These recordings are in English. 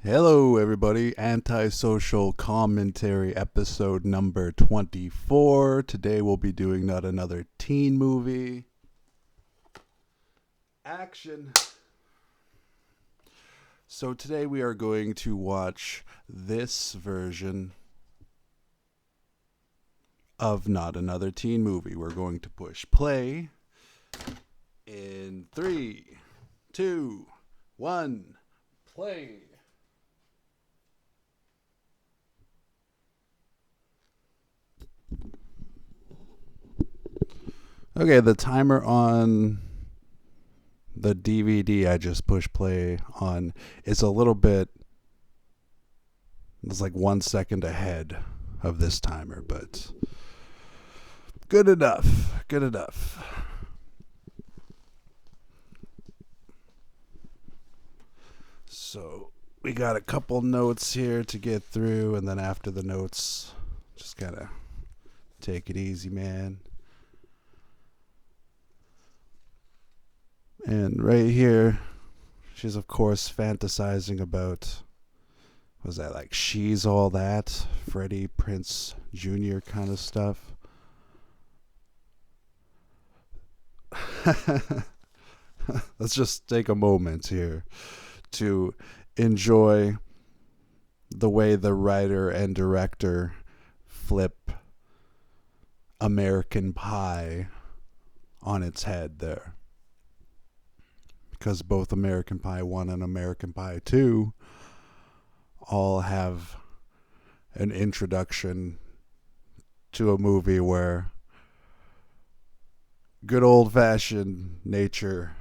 Hello, everybody. Antisocial Commentary, episode number 24. Today we'll be doing not another teen movie. Action. So today we are going to watch this version of not another teen movie. We're going to push play in 3, 2, 1, play. Okay, the timer on the DVD I just pushed play on is a little bit, it's like 1 second ahead of this timer, but good enough. Good enough. So we got a couple notes here to get through, and then after the notes, just gotta take it easy, man. And right here, she's of course fantasizing about, was that like She's All That, Freddie Prinze Jr. kind of stuff. Let's just take a moment here to enjoy the way the writer and director flip American Pie on its head there. Because both American Pie 1 and American Pie 2 all have an introduction to a movie where good old-fashioned nature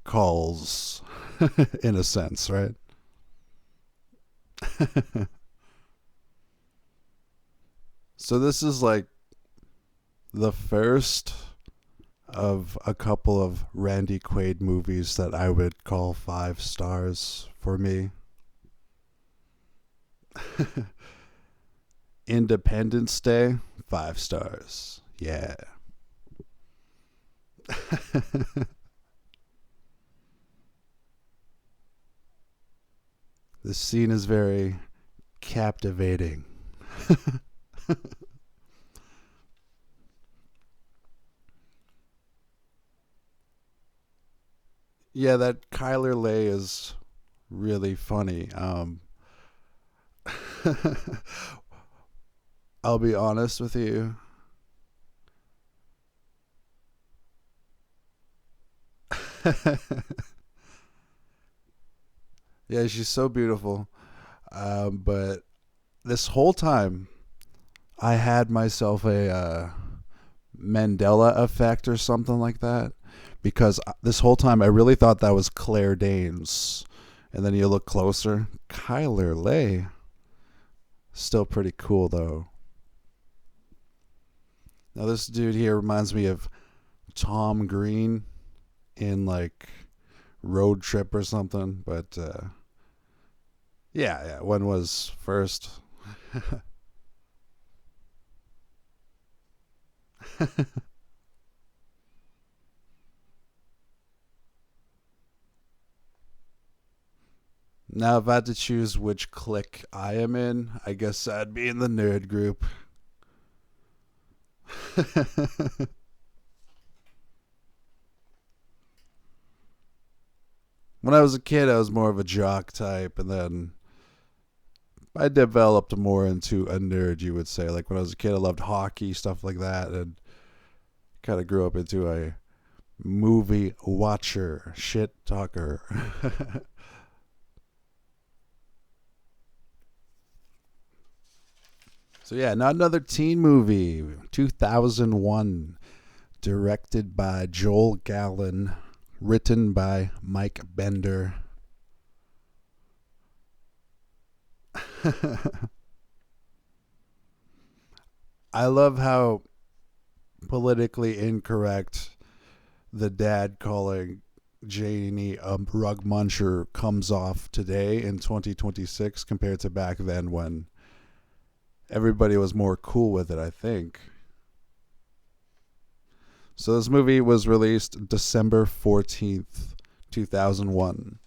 calls, in a sense, right? So this is like the first of a couple of Randy Quaid movies that I would call 5 stars for me. Independence Day, 5 stars. Yeah. This scene is very captivating. Yeah, that Chyler Leigh is really funny. I'll be honest with you. Yeah, she's so beautiful. But this whole time, I had myself a Mandela effect or something like that. Because this whole time I really thought that was Claire Danes. And then you look closer, Chyler Leigh. Still pretty cool though. Now this dude here reminds me of Tom Green in like Road Trip or something. But yeah, one was first. Now, if I had to choose which clique I am in, I guess I'd be in the nerd group. When I was a kid, I was more of a jock type, and then I developed more into a nerd, you would say. Like when I was a kid, I loved hockey, stuff like that, and kind of grew up into a movie watcher, shit talker. So yeah, not another teen movie. 2001, directed by Joel Gallen, written by Mike Bender. I love how politically incorrect the dad calling Janie a rug muncher comes off today in 2026 compared to back then when everybody was more cool with it, I think. So this movie was released December 14th, 2001.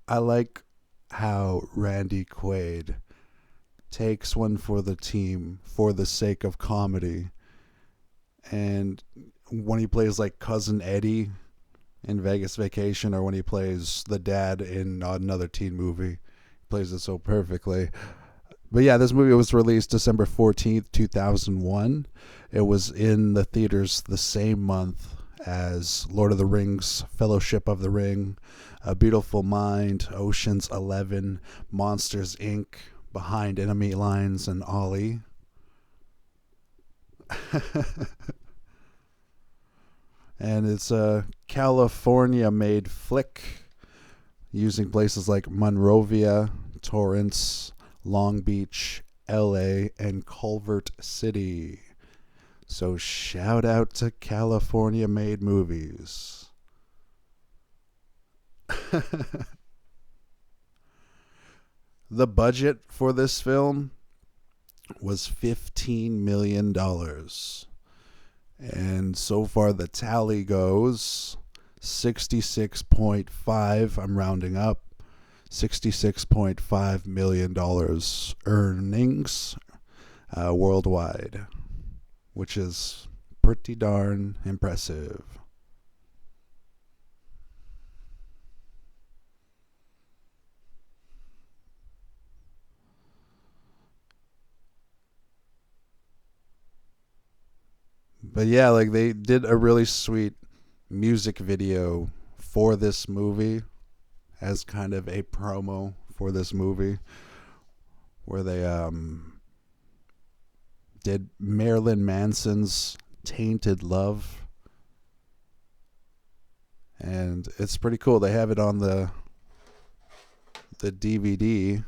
I like how Randy Quaid takes one for the team for the sake of comedy. And when he plays like Cousin Eddie in Vegas Vacation, or when he plays the dad in another teen movie, he plays it so perfectly. But yeah, this movie was released December 14th, 2001. It was in the theaters the same month as Lord of the Rings, Fellowship of the Ring, A Beautiful Mind, Ocean's 11, Monsters Inc., Behind Enemy Lines, and Ollie. And it's a California-made flick using places like Monrovia, Torrance, Long Beach, LA, and Culver City. So shout out to California-made movies. The budget for this film was $15 million. And so far the tally goes 66.5, I'm rounding up, $66.5 million earnings worldwide, which is pretty darn impressive. But yeah, like they did a really sweet music video for this movie as kind of a promo for this movie, where they did Marilyn Manson's Tainted Love. And it's pretty cool. They have it on the DVD.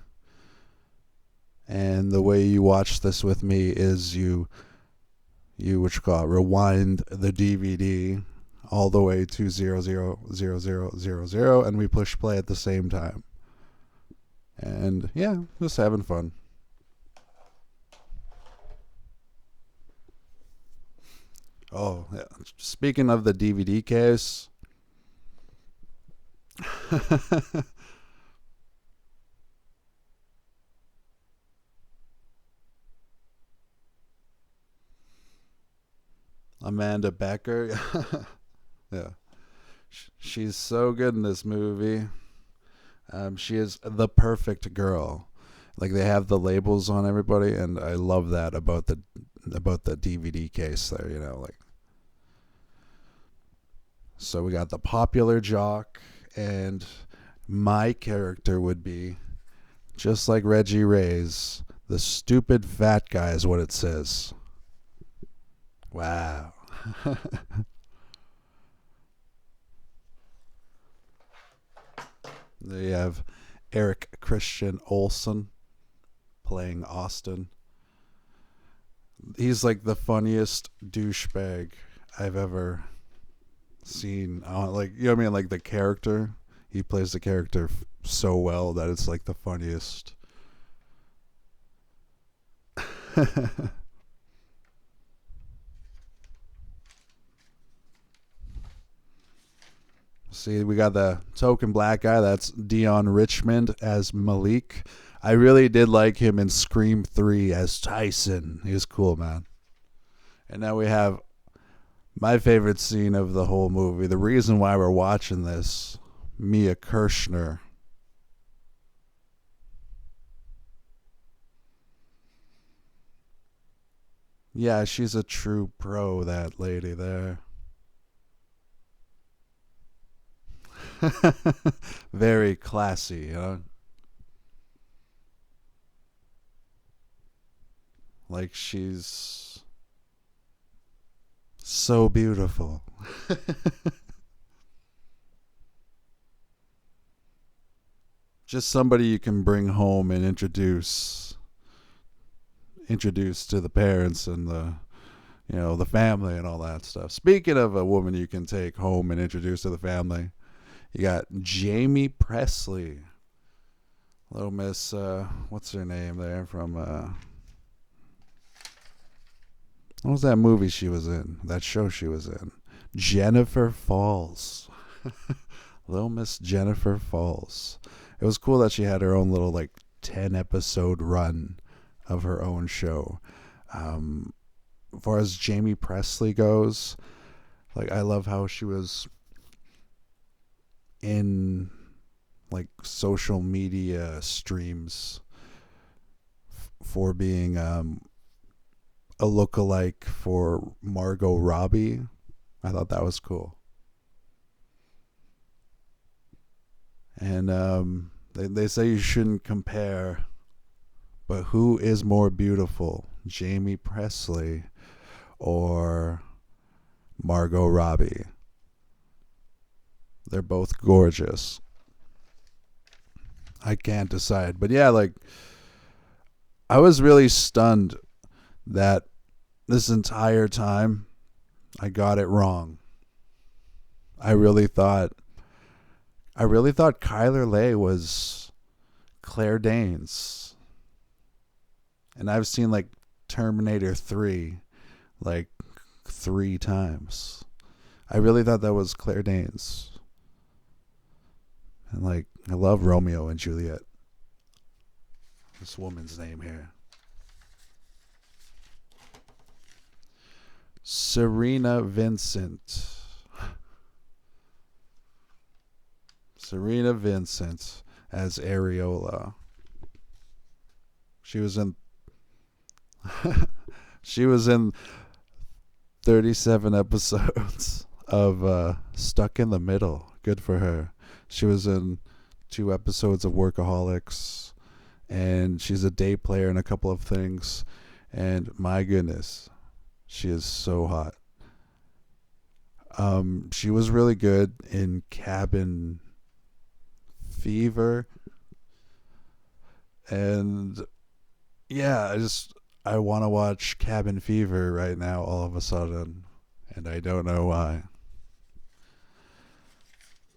And the way you watch this with me is you what you call it, rewind the DVD all the way to 000000, and we push play at the same time. And yeah, just having fun. Oh, yeah. Speaking of the DVD case, Amanda Becker. Yeah. She's so good in this movie. She is the perfect girl. Like they have the labels on everybody, and I love that about the DVD case there, you know, like. So we got the popular jock, and my character would be just like Reggie Ray's, the stupid fat guy is what it says. Wow. They have Eric Christian Olsen playing Austin. He's like the funniest douchebag I've ever seen. Like, you know what I mean? Like the character. He plays the character so well that it's like the funniest. See, we got the token black guy. That's Dion Richmond as Malik. I really did like him in Scream 3 as Tyson. He was cool, man. And now we have my favorite scene of the whole movie. The reason why we're watching this, Mia Kirshner. Yeah, she's a true pro, that lady there. Very classy, you know? Like she's so beautiful. Just somebody you can bring home and introduce to the parents and the family and all that stuff. Speaking of a woman you can take home and introduce to the family, you got Jaime Pressly. Little Miss, what's her name there from What was that movie she was in? That show she was in? Jennifer Falls. Little Miss Jennifer Falls. It was cool that she had her own little like 10 episode run of her own show. As far as Jaime Pressly goes, like I love how she was in like social media streams for being a lookalike for Margot Robbie. I thought that was cool. And they say you shouldn't compare, but who is more beautiful, Jaime Pressly or Margot Robbie? They're both gorgeous. I can't decide. But yeah, like, I was really stunned that this entire time I got it wrong. I really thought Chyler Leigh was Claire Danes. And I've seen like Terminator 3 like 3 times. I really thought that was Claire Danes. And like, I love Romeo and Juliet. This woman's name here. Serena Vincent. Serena Vincent as Areola. She was in 37 episodes of Stuck in the Middle. Good for her. She was in 2 episodes of Workaholics, and she's a day player in a couple of things. And my goodness, she is so hot. She was really good in Cabin Fever. And yeah, I want to watch Cabin Fever right now all of a sudden, and I don't know why.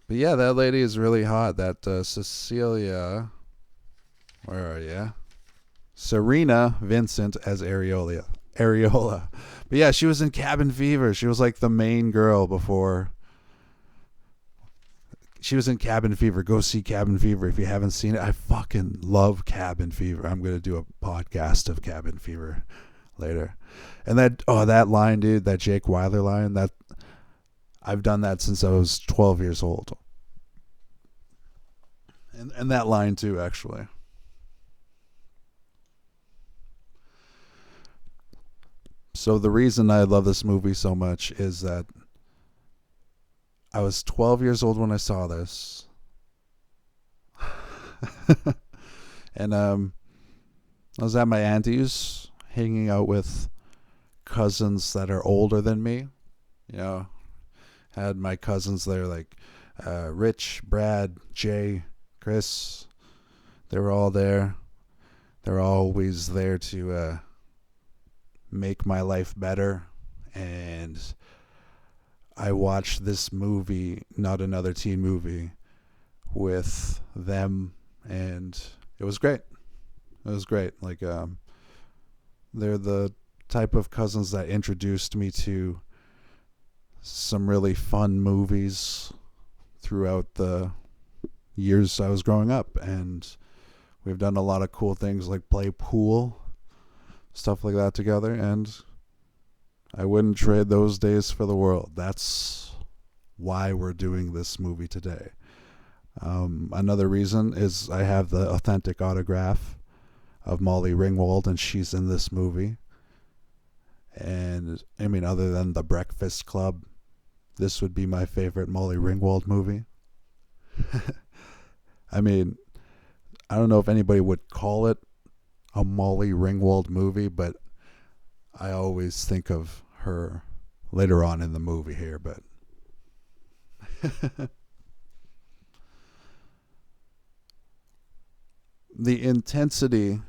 But yeah, that lady is really hot. That Cecilia, where are you? Serena Vincent as Areola. But yeah, she was in Cabin Fever. She was like the main girl before. She was in Cabin Fever. Go see Cabin Fever if you haven't seen it. I fucking love Cabin Fever. I'm going to do a podcast of Cabin Fever later. And that line, dude, that Jake Weiler line, that I've done that since I was 12 years old. And that line too, actually. So the reason I love this movie so much is that I was 12 years old when I saw this. And I was at my auntie's hanging out with cousins that are older than me. You know, had my cousins there like Rich, Brad, Jay, Chris. They were all there. They're always there to make my life better. And I watched this movie, Not Another Teen Movie, with them, and it was great. It was great. Like, they're the type of cousins that introduced me to some really fun movies throughout the years I was growing up, and we've done a lot of cool things like play pool, stuff like that together, and I wouldn't trade those days for the world. That's why we're doing this movie today. Another reason is I have the authentic autograph of Molly Ringwald, and she's in this movie. And I mean, other than The Breakfast Club, this would be my favorite Molly Ringwald movie. I mean, I don't know if anybody would call it a Molly Ringwald movie, but I always think of her later on in the movie here, but the intensity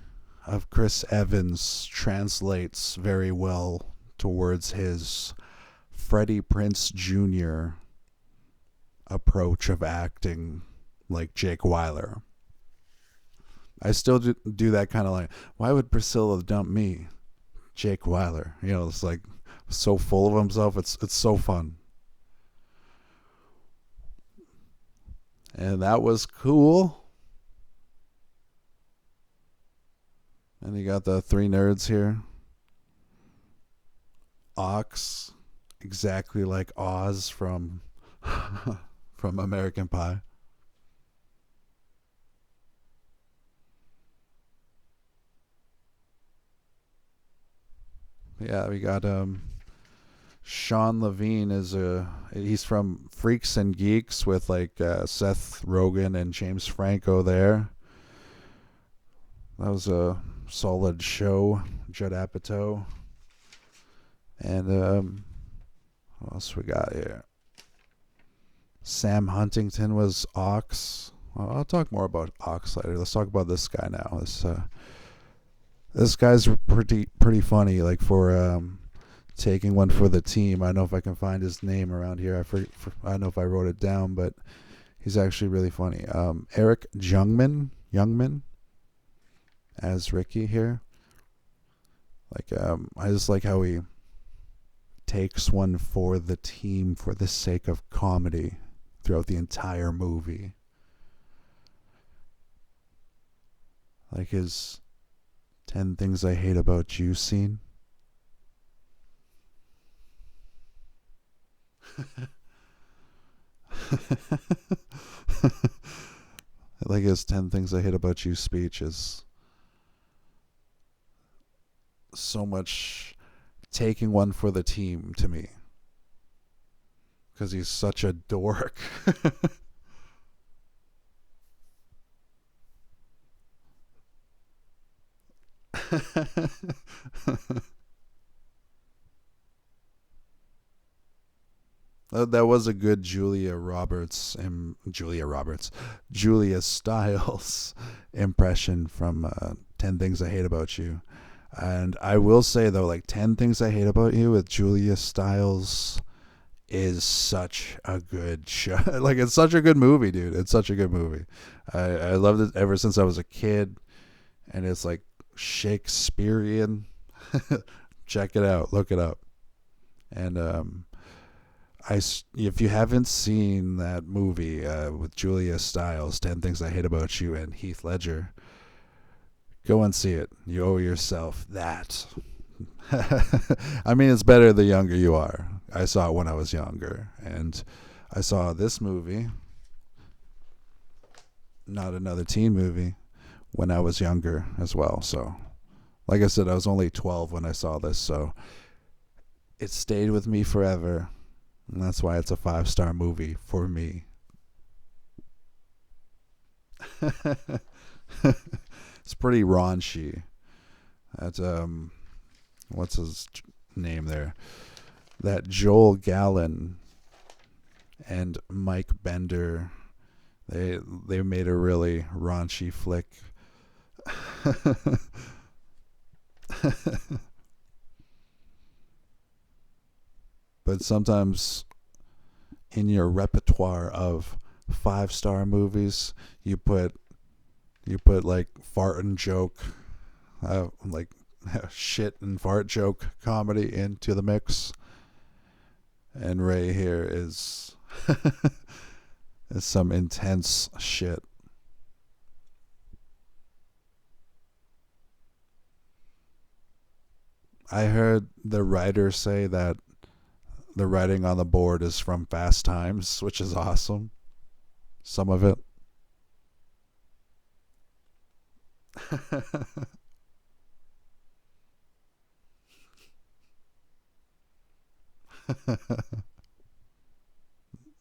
of Chris Evans translates very well towards his Freddie Prinze Jr. approach of acting like Jake Weiler. I still do that kind of like, why would Priscilla dump me? Jake Weiler. It's like so full of himself. It's so fun. And that was cool. And you got the three nerds here. Ox, exactly like Oz from from American Pie. Yeah, we got Sean Levine he's from Freaks and Geeks with like Seth Rogen and James Franco there. That was a solid show. Judd Apatow. And what else we got here? Sam Huntington was Ox. Well, I'll talk more about Ox later. Let's talk about this guy now. This guy's pretty funny. Like for taking one for the team. I don't know if I can find his name around here. I don't know if I wrote it down, but he's actually really funny. Eric Youngman as Ricky here. Like I just like how he takes one for the team for the sake of comedy throughout the entire movie. Like his 10 Things I Hate About You scene. Like his 10 Things I Hate About You speech is so much taking one for the team to me. Because he's such a dork. That was a good Julia Stiles impression from 10 Things I Hate About You. And I will say, though, like 10 Things I Hate About You with Julia Stiles is such a good show. Like, it's such a good movie, dude. It's such a good movie. I loved it ever since I was a kid. And it's like Shakespearean. Check it out. Look it up. And if you haven't seen that movie with Julia Stiles, 10 Things I Hate About You, and Heath Ledger, go and see it. You owe yourself that. I mean, it's better the younger you are. I saw it when I was younger. And I saw this movie, not another teen movie, when I was younger as well. So, like I said, I was only 12 when I saw this. So, it stayed with me forever. And that's why it's a 5-star movie for me. It's pretty raunchy. That's what's his name there? That Joel Gallen and Mike Bender, they made a really raunchy flick. But sometimes in your repertoire of 5-star movies, you put like fart and joke, like shit and fart joke comedy into the mix. And Ray here is is some intense shit. I heard the writer say that the writing on the board is from Fast Times, which is awesome. Some of it.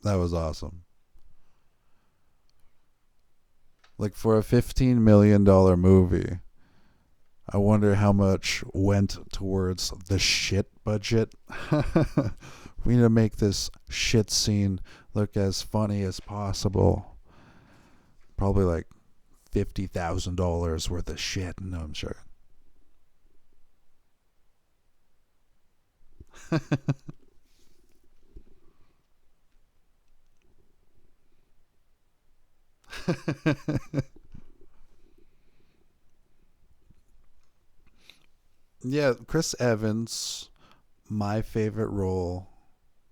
That was awesome. Like for a $15 million movie, I wonder how much went towards the shit budget. We need to make this shit scene look as funny as possible. Probably like $50,000 worth of shit. No, I'm sure. Yeah, Chris Evans, my favorite role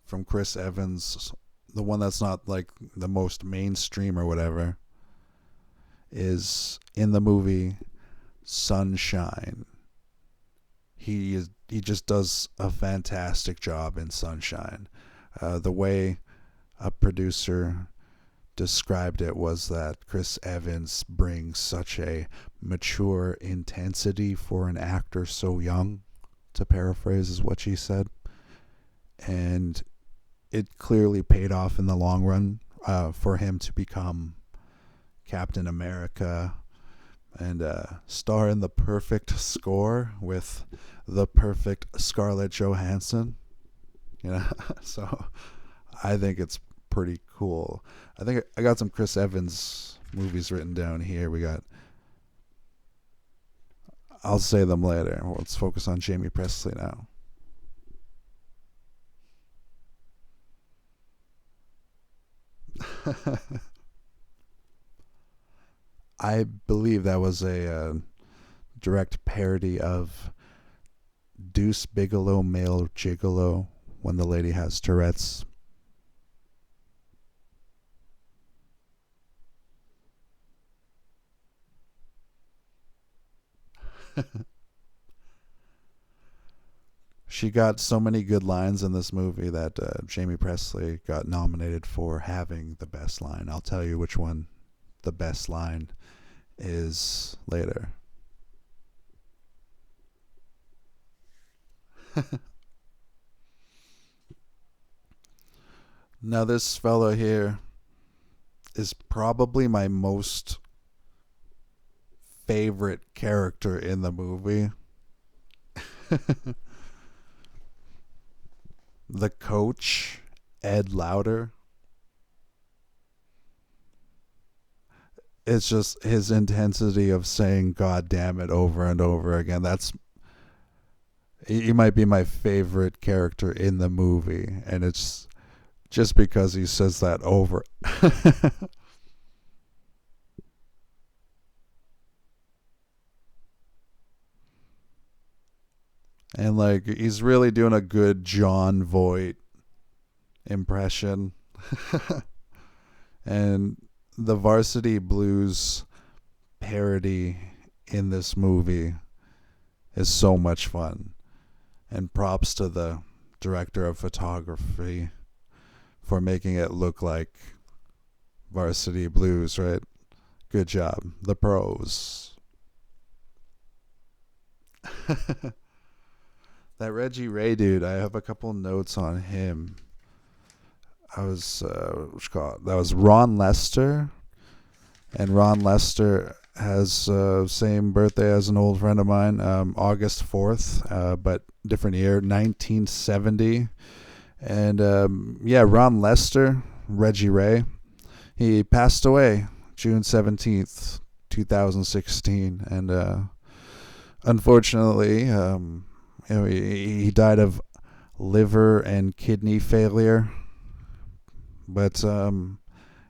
from Chris Evans, the one that's not like the most mainstream or whatever, is in the movie Sunshine. He just does a fantastic job in Sunshine. The way a producer described it was that Chris Evans brings such a mature intensity for an actor so young, to paraphrase is what she said. And it clearly paid off in the long run for him to become Captain America and star in the perfect score with the perfect Scarlett Johansson. You know, so I think it's pretty cool. I think I got some Chris Evans movies written down here. We got. I'll say them later. Let's focus on Jaime Pressly now. I believe that was a direct parody of Deuce Bigelow, Male Gigolo, when the lady has Tourette's. She got so many good lines in this movie that Jaime Pressly got nominated for having the best line. I'll tell you which one the best line is later. Now, this fellow here is probably my most favorite character in the movie. The coach, Ed Lauder. It's just his intensity of saying "God damn it" over and over again. He might be my favorite character in the movie, and it's just because he says that over. And like he's really doing a good John Voight impression. And the Varsity Blues parody in this movie is so much fun. And props to the director of photography for making it look like Varsity Blues, right? Good job. The pros. That Reggie Ray dude, I have a couple notes on him. I was what's it called? That was Ron Lester, and Ron Lester has same birthday as an old friend of mine, August 4th, but different year, 1970. And yeah, Ron Lester, Reggie Ray, he passed away June 17th, 2016, and unfortunately, he died of liver and kidney failure, but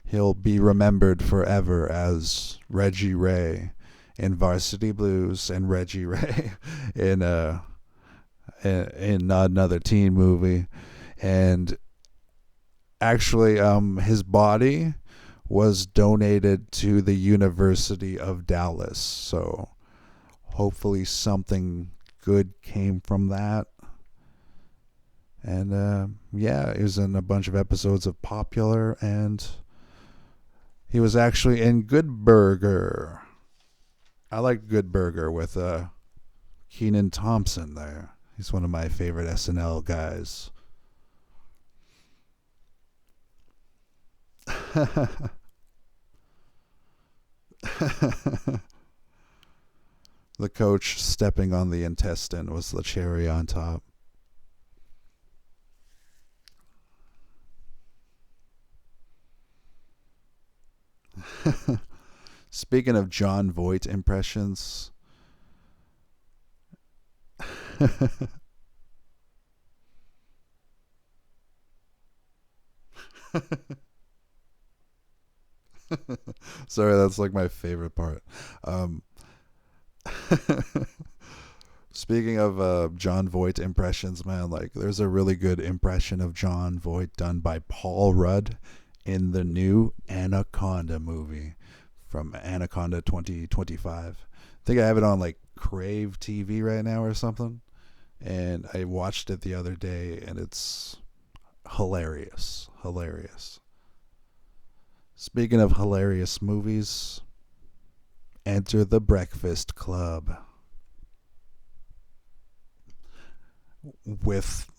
he'll be remembered forever as Reggie Ray in Varsity Blues and Reggie Ray in another teen movie. And actually, his body was donated to the University of Dallas, so hopefully something good came from that. And yeah, he was in a bunch of episodes of Popular, and he was actually in Good Burger. I like Good Burger with Kenan Thompson there. He's one of my favorite SNL guys. The coach stepping on the intestine was the cherry on top. Speaking of John Voight impressions, sorry, that's like my favorite part. Um, Speaking of John Voight impressions, man, like there's a really good impression of John Voight done by Paul Rudd in the new Anaconda movie from Anaconda 2025. I think I have it on like Crave TV right now or something. And I watched it the other day and it's hilarious. Hilarious. Speaking of hilarious movies, enter the Breakfast Club with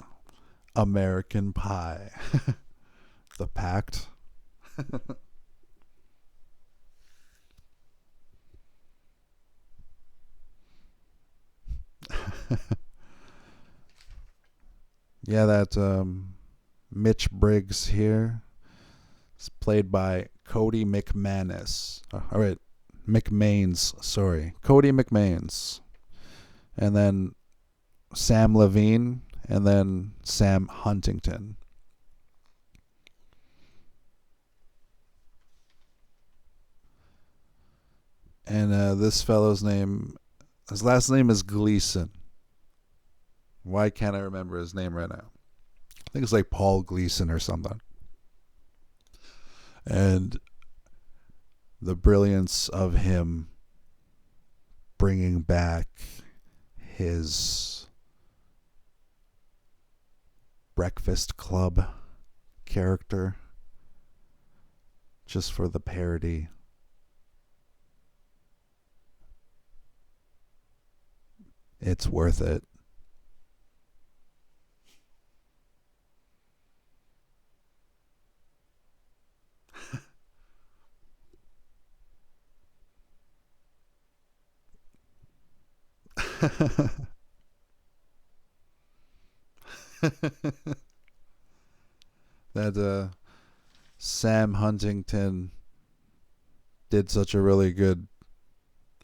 American Pie. The Pact. Yeah, that Mitch Briggs here is played by Cody McManus. All right, McMains, sorry. Cody McMains. And then Sam Levine, and then Sam Huntington. And this fellow's name, his last name is Gleason. Why can't I remember his name right now? I think it's like Paul Gleason or something. And the brilliance of him bringing back his Breakfast Club character just for the parody. It's worth it. That Sam Huntington did such a really good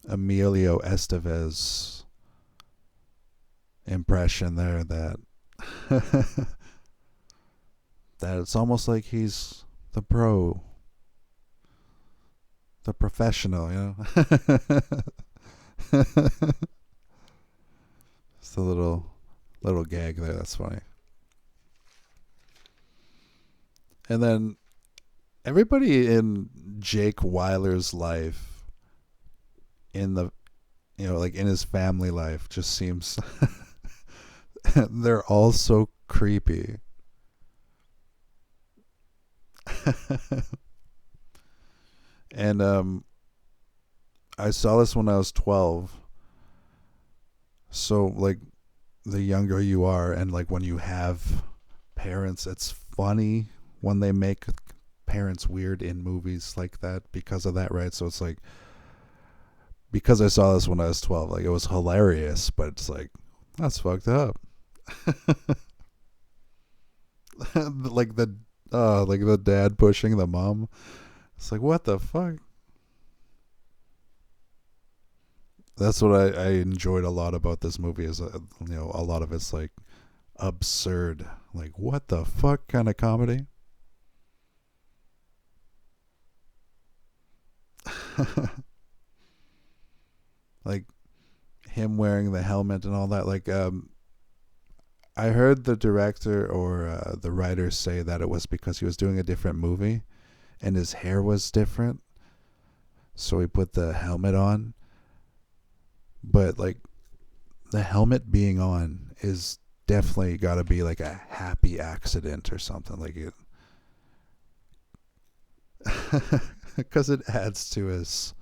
Emilio Estevez impression there that that it's almost like he's the pro, the professional, you know. It's a little gag there. That's funny. And then everybody in Jake Weiler's life, in the, like in his family life, just seems they're all so creepy. And I saw this when I was 12. So like the younger you are and like when you have parents, it's funny when they make parents weird in movies like that because of that, right? So it's like, because I saw this when I was 12, like it was hilarious, but it's like, that's fucked up. like the dad pushing the mom. It's like, what the fuck? That's what I enjoyed a lot about this movie is, a lot of it's like absurd. Like, what the fuck kind of comedy? Like him wearing the helmet and all that. Like, I heard the director or the writer say that it was because he was doing a different movie and his hair was different. So he put the helmet on. But like the helmet being on is definitely got to be like a happy accident or something, like it, because it adds to his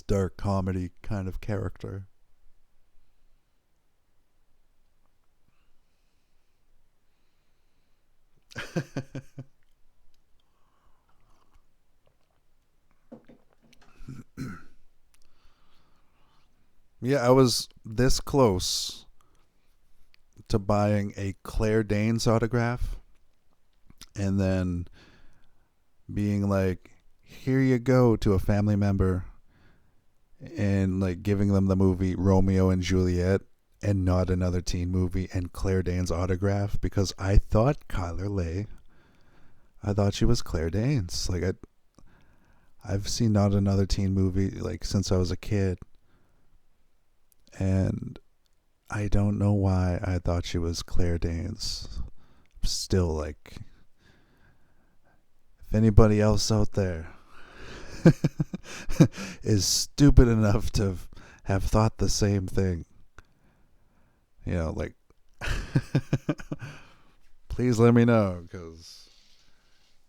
dark comedy kind of character. Yeah, I was this close to buying a Claire Danes autograph and then being like, here you go, to a family member and like giving them the movie Romeo and Juliet and not another teen movie and Claire Danes autograph, because I thought Chyler Leigh, I thought she was Claire Danes. Like I've seen Not Another Teen Movie like since I was a kid, and I don't know why I thought she was Claire Danes. Still, like, if anybody else out there is stupid enough to have thought the same thing, like, please let me know, because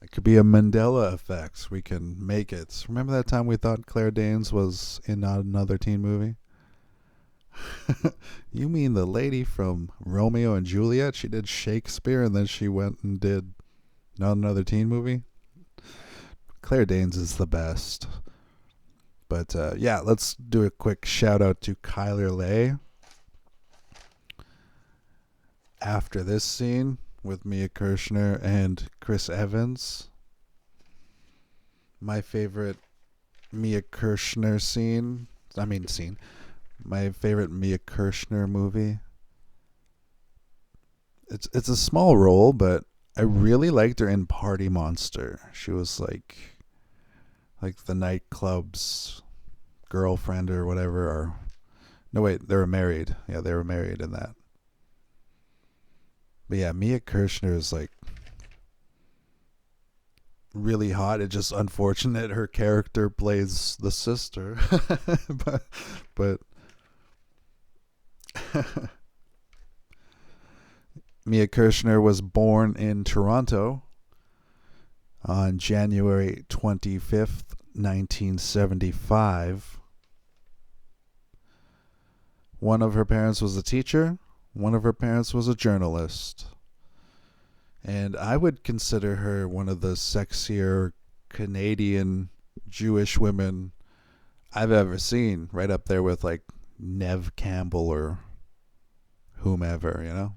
it could be a Mandela effect. We can make it. Remember that time we thought Claire Danes was in Not Another Teen Movie? You mean the lady from Romeo and Juliet? She did Shakespeare and then she went and did Not Another Teen Movie? Claire Danes is the best. But yeah, let's do a quick shout out to Chyler Leigh. After this scene with Mia Kirshner and Chris Evans, my favorite Mia Kirshner scene, my favorite Mia Kirshner movie. It's a small role, but I really liked her in Party Monster. She was like the nightclub's girlfriend or whatever. Or no, wait, they were married. Yeah, they were married in that. But yeah, Mia Kirshner is like really hot. It's just unfortunate her character plays the sister, but Mia Kirshner was born in Toronto on January 25th, 1975. One of her parents was a teacher. One of her parents was a journalist. And I would consider her one of the sexier Canadian Jewish women I've ever seen, right up there with like Neve Campbell or whomever,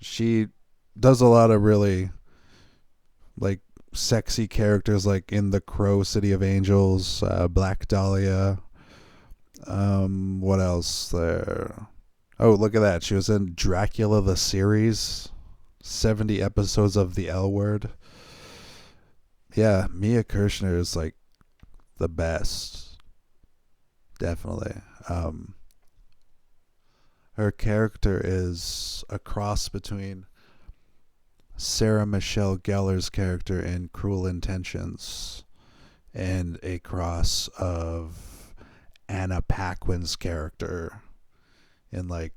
She does a lot of really like sexy characters, like in The Crow, City of Angels, Black Dahlia. What else there? Oh, look at that. She was in Dracula the series, 70 episodes of The L Word. Yeah, Mia Kirshner is like the best. Definitely. Her character is a cross between Sarah Michelle Gellar's character in Cruel Intentions and a cross of Anna Paquin's character in like,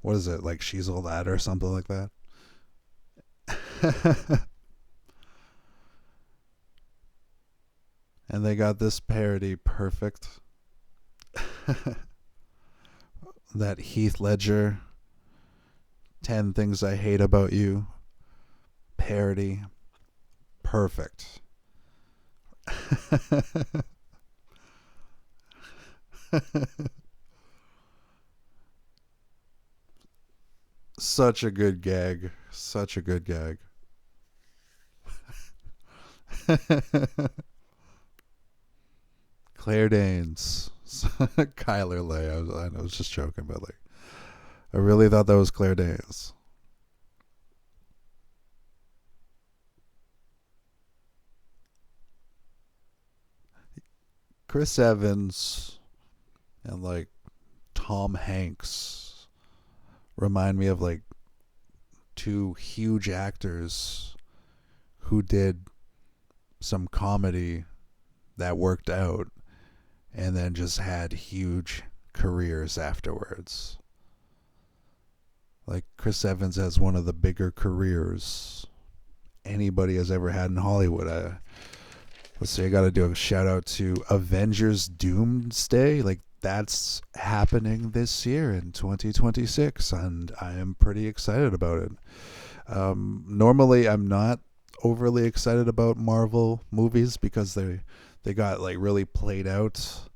what is it, like She's All That or something like that. And they got this parody perfect. That Heath Ledger 10 Things I Hate About You parody. Perfect. Such a good gag. Such a good gag. Claire Danes. Chyler Leigh. I was just joking, but like, I really thought that was Claire Danes. Chris Evans and like Tom Hanks remind me of like two huge actors who did some comedy that worked out and then just had huge careers afterwards. Like Chris Evans has one of the bigger careers anybody has ever had in Hollywood. Let's see, I got to do a shout out to Avengers Doomsday. Like, that's happening this year in 2026, and I am pretty excited about it. Normally, I'm not overly excited about Marvel movies because they got like really played out,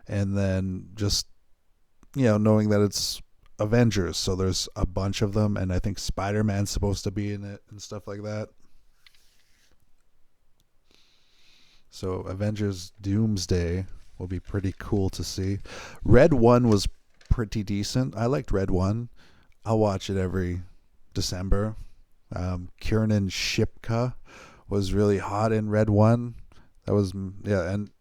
and then just knowing that it's Avengers, so there's a bunch of them, and I think Spider-Man's supposed to be in it and stuff like that. So Avengers Doomsday will be pretty cool to see. Red 1 was pretty decent. I liked Red 1. I'll watch it every December. Kiernan Shipka was really hot in Red One. That was, yeah, and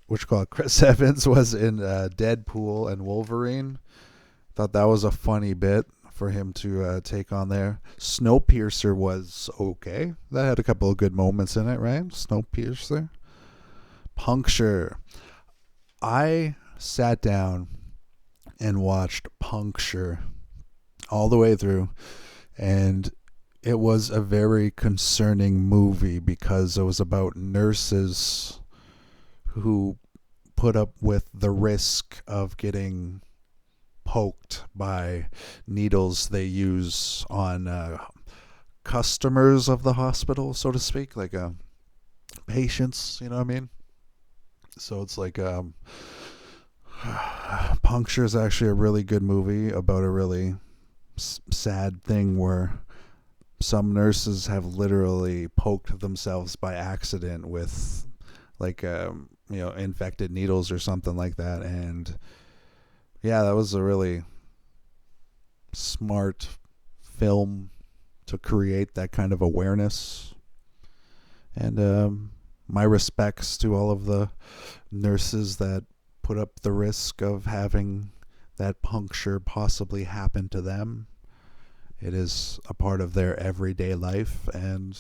which called Chris Evans was in Deadpool and Wolverine. Thought that was a funny bit for him to take on there. Snowpiercer was okay. That had a couple of good moments in it, right? Snowpiercer. Puncture. I sat down and watched Puncture all the way through, and it was a very concerning movie because it was about nurses who put up with the risk of getting poked by needles they use on customers of the hospital, so to speak, like patients, you know what I mean? So it's like Puncture is actually a really good movie about a really sad thing where some nurses have literally poked themselves by accident with like infected needles or something like that. And yeah, that was a really smart film to create that kind of awareness. And my respects to all of the nurses that put up the risk of having that puncture possibly happen to them. It is a part of their everyday life, and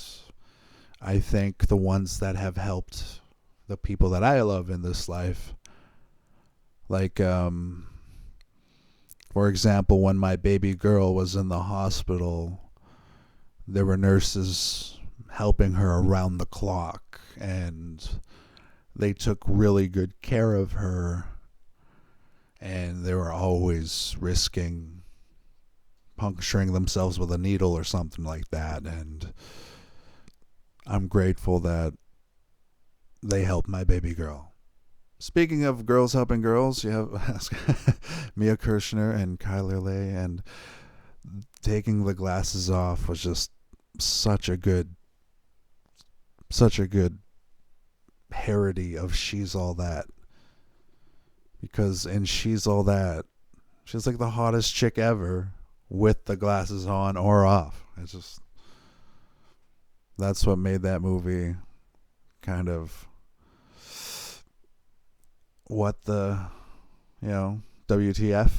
I think the ones that have helped the people that I love in this life, like for example, when my baby girl was in the hospital, there were nurses helping her around the clock, and they took really good care of her, and they were always risking puncturing themselves with a needle or something like that. And I'm grateful that they helped my baby girl. Speaking of girls helping girls, you have Mia Kirshner and Chyler Leigh, and taking the glasses off was just such a good parody of She's All That. Because in She's All That, she's like the hottest chick ever with the glasses on or off. It's just, that's what made that movie kind of what the, WTF.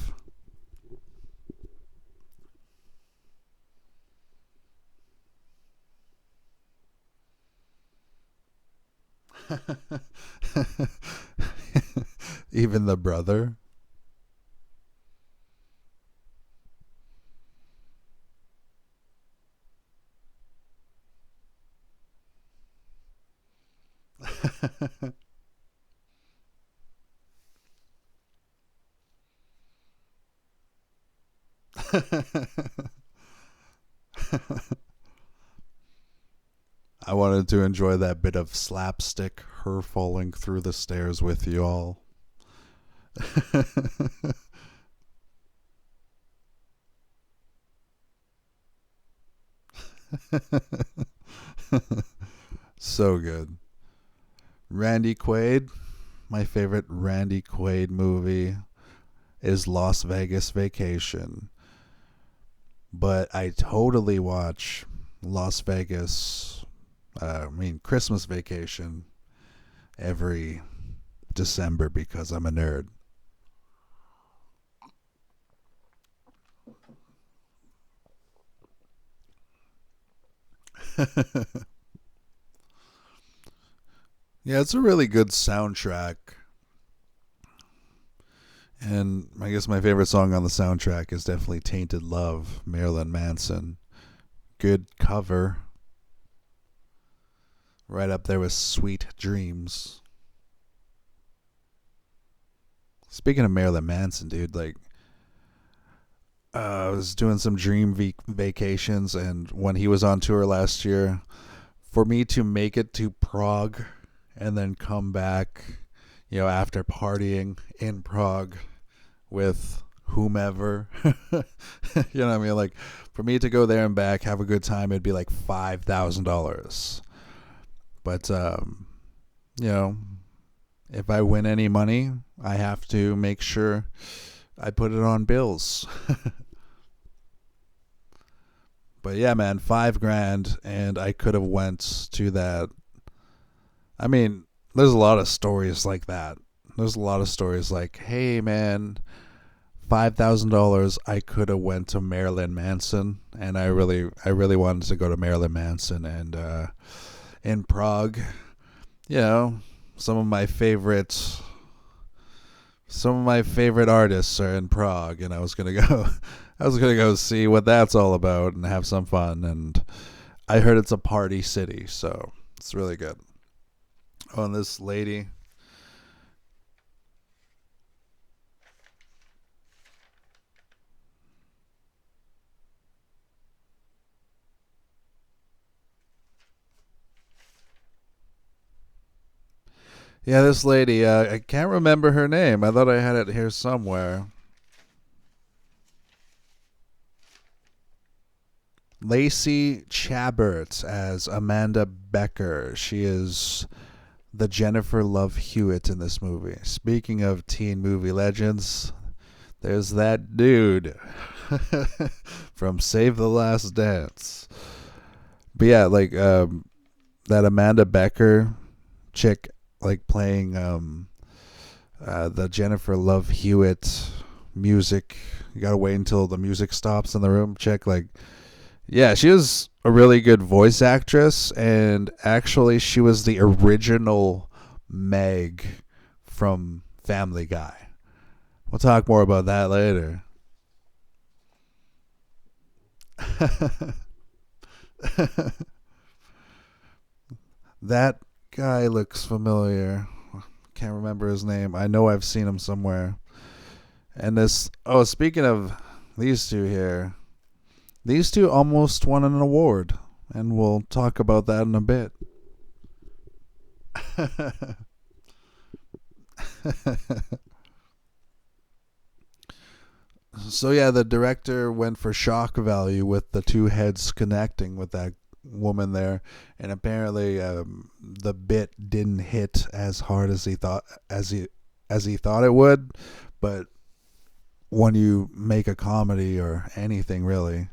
Even the brother. I wanted to enjoy that bit of slapstick, her falling through the stairs with you all. So good. Randy Quaid. My favorite Randy Quaid movie is Las Vegas Vacation. But I totally watch Las Vegas, Christmas Vacation every December because I'm a nerd. Yeah, it's a really good soundtrack. And I guess my favorite song on the soundtrack is definitely Tainted Love, Marilyn Manson. Good cover. Right up there with Sweet Dreams. Speaking of Marilyn Manson, dude, I was doing some dream vacations, and when he was on tour last year, for me to make it to Prague and then come back, after partying in Prague with whomever, you know what I mean? Like, for me to go there and back, have a good time, it'd be like $5,000. But, if I win any money, I have to make sure I put it on bills. But yeah, man, 5 grand, and I could have went to that. I mean, there's a lot of stories like that. There's a lot of stories like, hey, man, $5,000, I could have went to Marilyn Manson, and I really wanted to go to Marilyn Manson, and in Prague, you know, some of my favorite artists are in Prague, and I was gonna go. I was gonna go see what that's all about and have some fun. And I heard it's a party city, so it's really good. Oh, and this lady. Yeah, this lady. I can't remember her name. I thought I had it here somewhere. Lacey Chabert as Amanda Becker. She is the Jennifer Love Hewitt in this movie. Speaking of teen movie legends, there's that dude from Save the Last Dance. But yeah, like that Amanda Becker chick, like playing the Jennifer Love Hewitt music. You gotta wait until the music stops in the room. Chick, like, yeah, she was a really good voice actress, and actually, she was the original Meg from Family Guy. We'll talk more about that later. That guy looks familiar. Can't remember his name. I know I've seen him somewhere. And this, oh, speaking of these two here, these two almost won an award, and we'll talk about that in a bit. So yeah, the director went for shock value with the two heads connecting with that woman there, and apparently the bit didn't hit as hard as he thought it would. But when you make a comedy or anything really,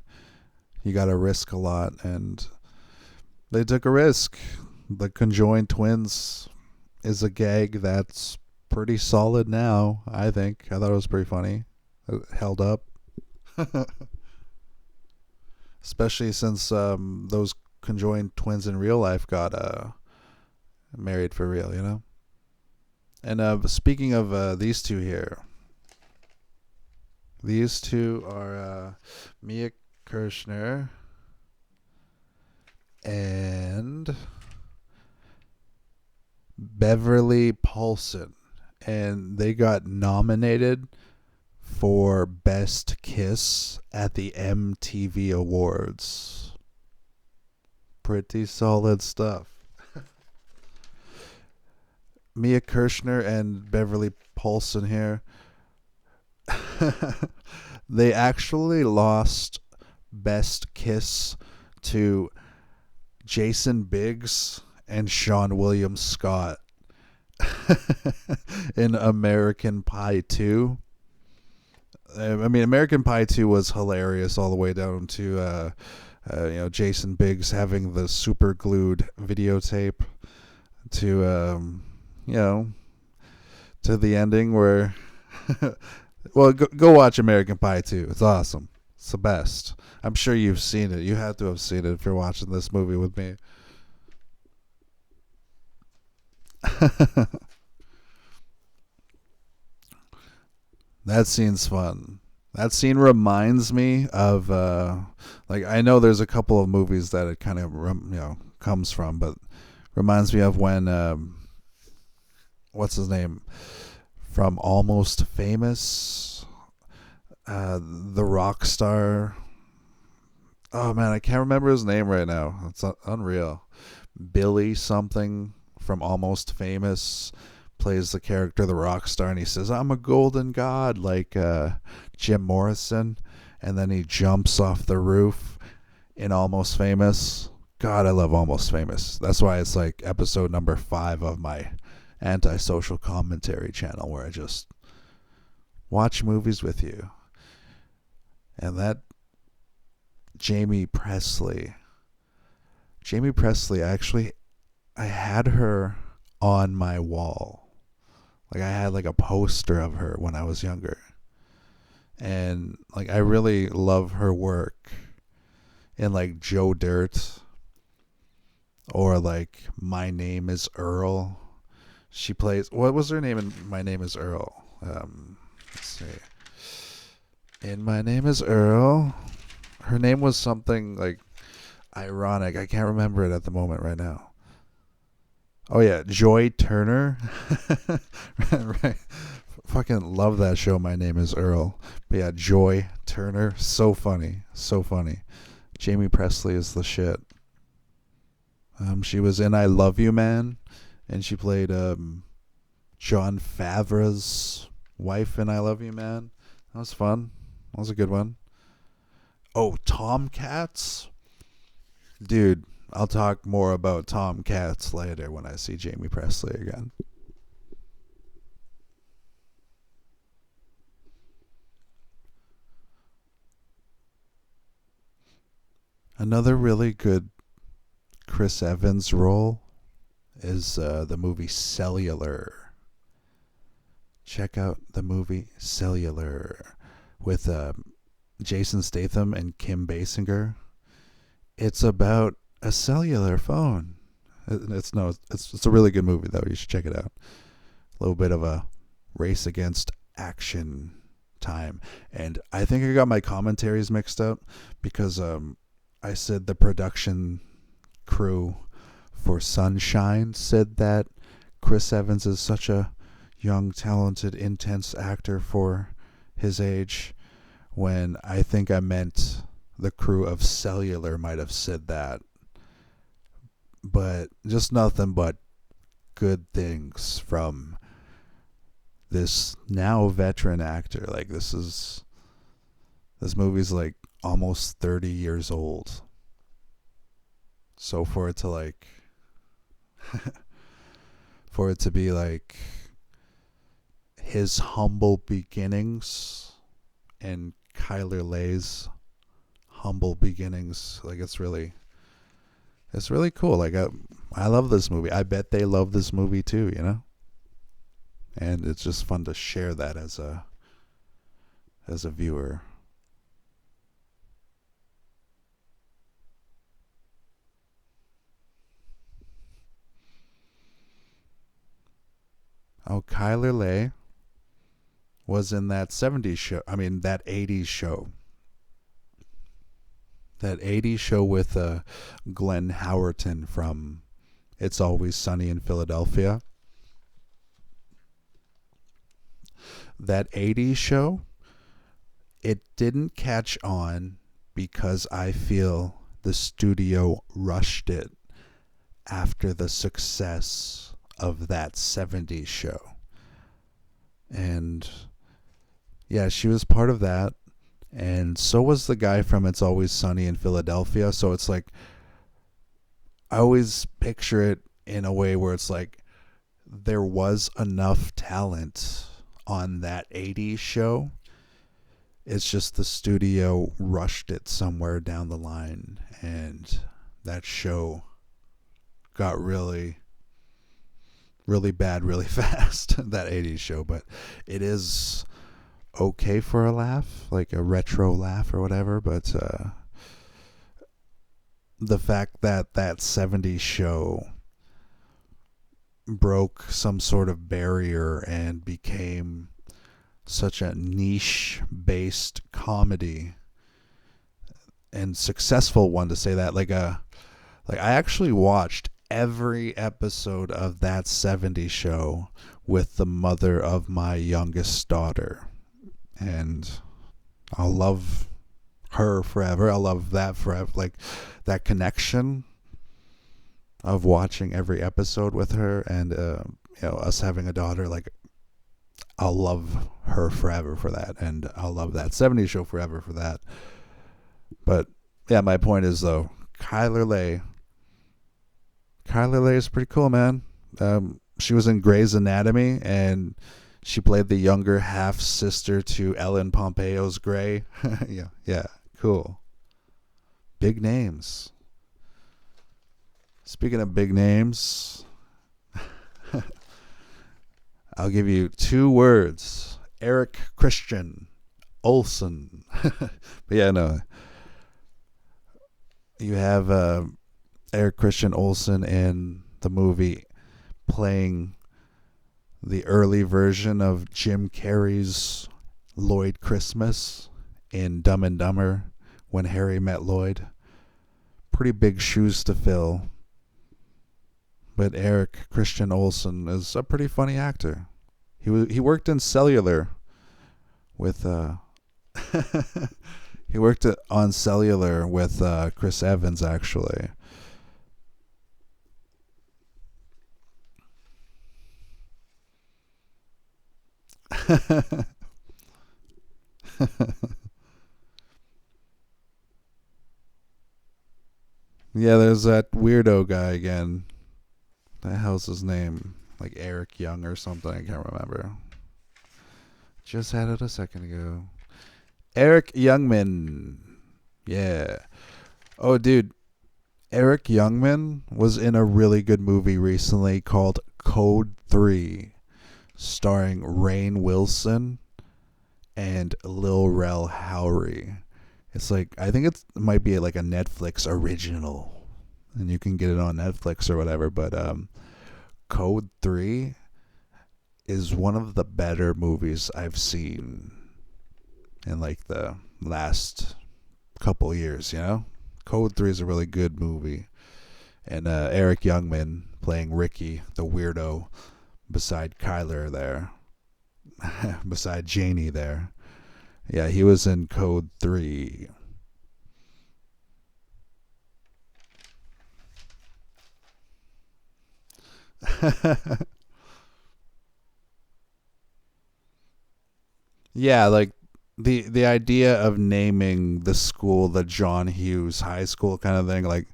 you got to risk a lot, and they took a risk. The conjoined twins is a gag that's pretty solid now, I think. I thought it was pretty funny. It held up. Especially since those conjoined twins in real life got married for real, you know? And speaking of these two here, these two are Mia Kirshner and Beverly Paulson. And they got nominated for Best Kiss at the MTV Awards. Pretty solid stuff. Mia Kirshner and Beverly Paulson here. They actually lost Best Kiss to Jason Biggs and Sean William Scott in American Pie 2. I mean, American Pie 2 was hilarious all the way down to Jason Biggs having the super glued videotape to to the ending where well, go watch American Pie 2. It's awesome. It's the best. I'm sure you've seen it. You have to have seen it if you're watching this movie with me. That scene's fun. That scene reminds me of like, I know there's a couple of movies that it kind of comes from, but reminds me of when what's his name from Almost Famous, the rock star. Oh man, I can't remember his name right now. It's unreal. Billy something from Almost Famous plays the character the rock star, and he says, "I'm a golden god," like Jim Morrison, and then he jumps off the roof in Almost Famous. God, I love Almost Famous. That's why it's like episode number 5 of my Antisocial Commentary channel, where I just watch movies with you. And that Jaime Pressly. Jaime Pressly, actually, I had her on my wall. Like, I had like a poster of her when I was younger. And like, I really love her work in like Joe Dirt or like My Name is Earl. She plays, what was her name in My Name is Earl? Let's see. In My Name is Earl, her name was something like ironic. I can't remember it at the moment right now. Oh yeah, Joy Turner. Right. Fucking love that show. My Name is Earl. But yeah, Joy Turner, so funny, so funny. Jaime Pressly is the shit. She was in I Love You Man, and she played John Favreau's wife in I Love You Man. That was fun. That was a good one. Oh, Tomcats? Dude, I'll talk more about Tomcats later when I see Jaime Pressly again. Another really good Chris Evans role is the movie Cellular. Check out the movie Cellular with Jason Statham and Kim Basinger. It's about a cellular phone. It's a really good movie though. You should check it out. A little bit of a race against action time, and I think I got my commentaries mixed up because I said the production crew for Sunshine said that Chris Evans is such a young, talented, intense actor for his age, when I think I meant the crew of Cellular might have said that. But just nothing but good things from this now veteran actor. Like, this movie's like almost 30 years old. So for it to like for it to be like his humble beginnings and Chyler Leigh's humble beginnings, like it's really cool. Like I love this movie. I bet they love this movie too, you know? And it's just fun to share that as a viewer. Oh, Chyler Leigh was in that 70s show. I mean, that 80s show. That 80s show with Glenn Howerton from It's Always Sunny in Philadelphia. That 80s show, it didn't catch on because I feel the studio rushed it after the success of that 70s show. And yeah, she was part of that, and so was the guy from It's Always Sunny in Philadelphia. So it's like, I always picture it in a way where it's like there was enough talent on that 80s show. It's just the studio rushed it somewhere down the line, and that show got really bad really fast, that 80s show. But it is okay for a laugh, like a retro laugh or whatever. But the fact that that 70s show broke some sort of barrier and became such a niche based comedy and successful one, to say that, like I actually watched every episode of that 70s show with the mother of my youngest daughter, and I'll love her forever. I'll love that forever. Like, that connection of watching every episode with her, and us having a daughter, like, I'll love her forever for that, and I'll love that 70s show forever for that. But yeah, my point is though, Chyler Leigh is pretty cool, man. She was in Grey's Anatomy, and she played the younger half sister to Ellen Pompeo's Grey. yeah, cool. Big names. Speaking of big names, I'll give you 2 words. Eric Christian Olsen. But yeah, no. You have Eric Christian Olsen in the movie playing the early version of Jim Carrey's Lloyd Christmas in Dumb and Dumber When Harry Met Lloyd. Pretty big shoes to fill. But Eric Christian Olsen is a pretty funny actor. He worked in Cellular with he worked on Cellular with Chris Evans, actually. Yeah, there's that weirdo guy again. What the hell's his name? Like Eric Young or something. I can't remember. Just had it a second ago. Eric Youngman. Yeah. Oh, dude. Eric Youngman was in a really good movie recently called Code 3, starring Rainn Wilson and Lil Rel Howery. It's like, I think it might be like a Netflix original, and you can get it on Netflix or whatever, but Code 3 is one of the better movies I've seen in like the last couple years, you know? Code 3 is a really good movie. And Eric Youngman playing Ricky, the weirdo, beside Chyler there. Beside Janie there. Yeah, he was in Code 3. Yeah, like the idea of naming the school the John Hughes High School kind of thing, like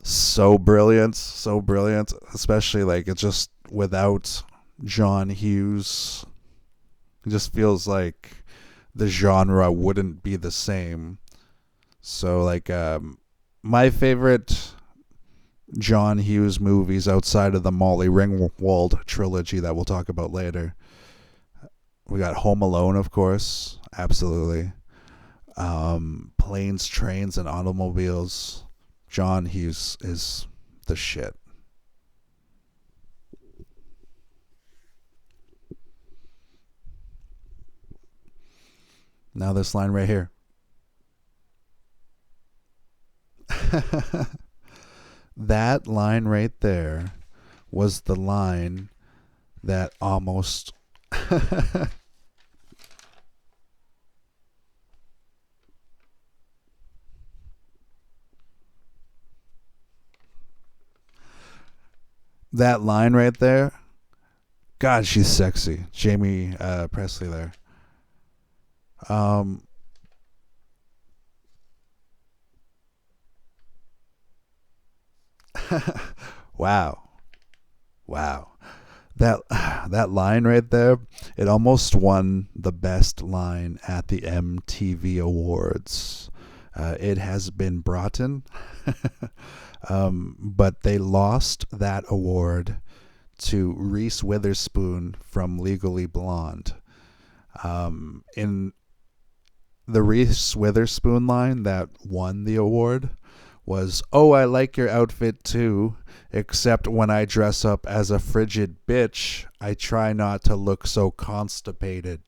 so brilliant, so brilliant. Especially like it's just without John Hughes, it just feels like the genre wouldn't be the same. So like my favorite John Hughes movies outside of the Molly Ringwald trilogy that we'll talk about later. We got Home Alone, of course, absolutely. Planes, Trains, and Automobiles. John Hughes is the shit. Now this line right here. That line right there was the line that almost that line right there. God, she's sexy. Jaime Pressly there. Um, wow, wow. That line right there, it almost won the best line at the MTV Awards. It has been brought in, but they lost that award to Reese Witherspoon from Legally Blonde. In the Reese Witherspoon line that won the award was, "Oh, I like your outfit too, except when I dress up as a frigid bitch, I try not to look so constipated."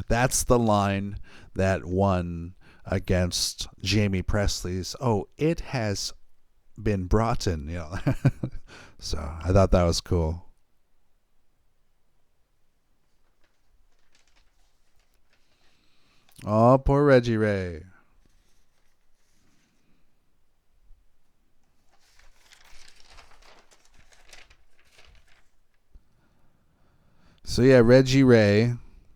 That's the line that won against Jaime Pressly's, "Oh, it has been brought in," you know. So I thought that was cool. Oh, poor Reggie Ray. So yeah, Reggie Ray,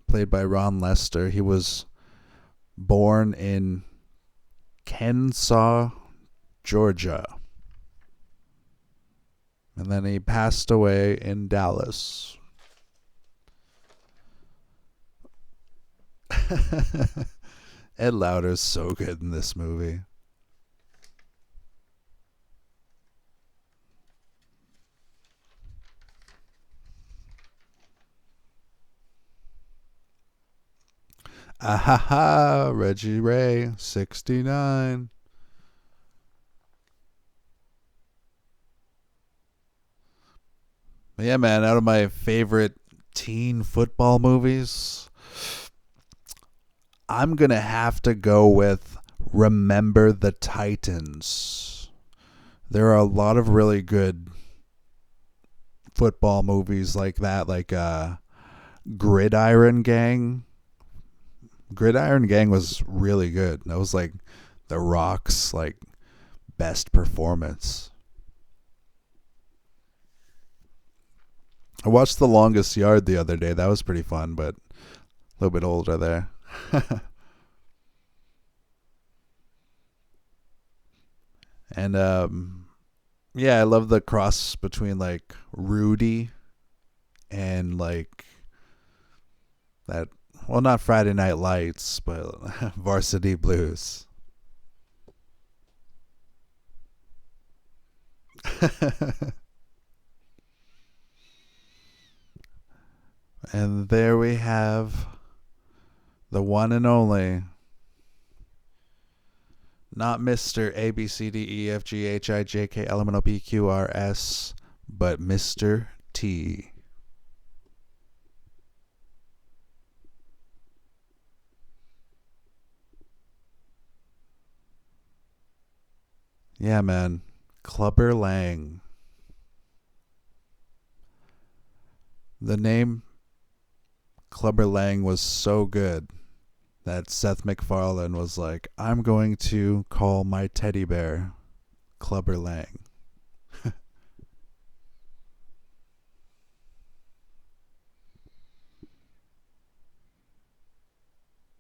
played by Ron Lester, he was born in Kensaw, Georgia. And then he passed away in Dallas. Ed Lauder's so good in this movie. Ahaha, Reggie Ray, 69. But yeah, man, out of my favorite teen football movies, I'm going to have to go with Remember the Titans. There are a lot of really good football movies like that, like Gridiron Gang. Gridiron Gang was really good. That was like The Rock's like best performance. I watched The Longest Yard the other day. That was pretty fun, but a little bit older there. And yeah, I love the cross between like Rudy and like that. Well, not Friday Night Lights, but Varsity Blues. And there we have the one and only, not Mr. A B C D E F G H I J K L M N O P Q R S, but Mr. T. Yeah, man. Clubber Lang. The name Clubber Lang was so good that Seth MacFarlane was like, I'm going to call my teddy bear Clubber Lang.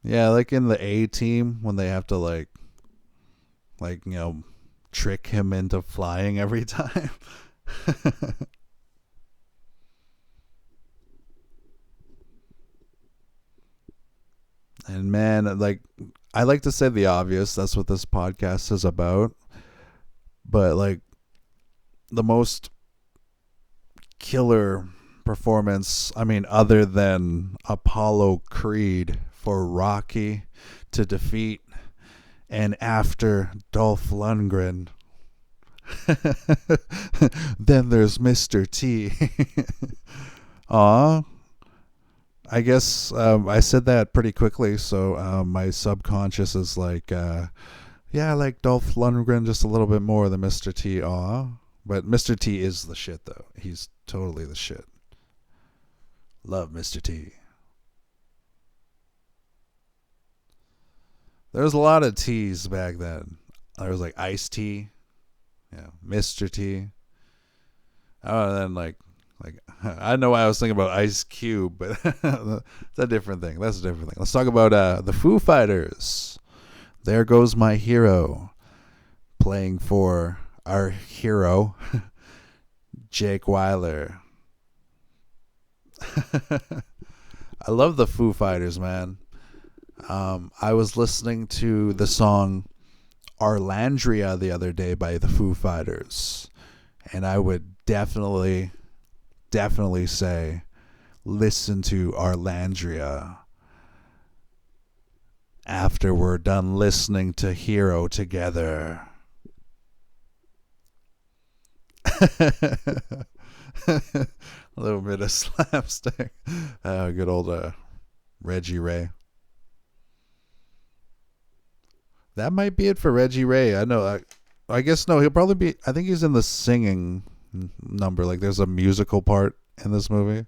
Yeah, like in the A Team when they have to trick him into flying every time. And man, like, I like to say the obvious. That's what this podcast is about. But like, the most killer performance, I mean, other than Apollo Creed for Rocky to defeat and after Dolph Lundgren, then there's Mr. T. Aw. I guess I said that pretty quickly, so my subconscious is like, yeah, I like Dolph Lundgren just a little bit more than Mr. T. Aw. But Mr. T is the shit, though. He's totally the shit. Love Mr. T. There was a lot of T's back then. There was like Ice T, yeah, Mr. T. Oh, and then like I know why I was thinking about Ice Cube, but that's a different thing. That's a different thing. Let's talk about the Foo Fighters. There Goes My Hero, playing for our hero, Jake Weiler. I love the Foo Fighters, man. I was listening to the song Arlandria the other day by the Foo Fighters, and I would definitely say listen to Arlandria after we're done listening to Hero together. A little bit of slapstick. Good old Reggie Ray. That might be it for Reggie Ray. I know. I guess no. He'll probably be. I think he's in the singing number. Like there's a musical part in this movie.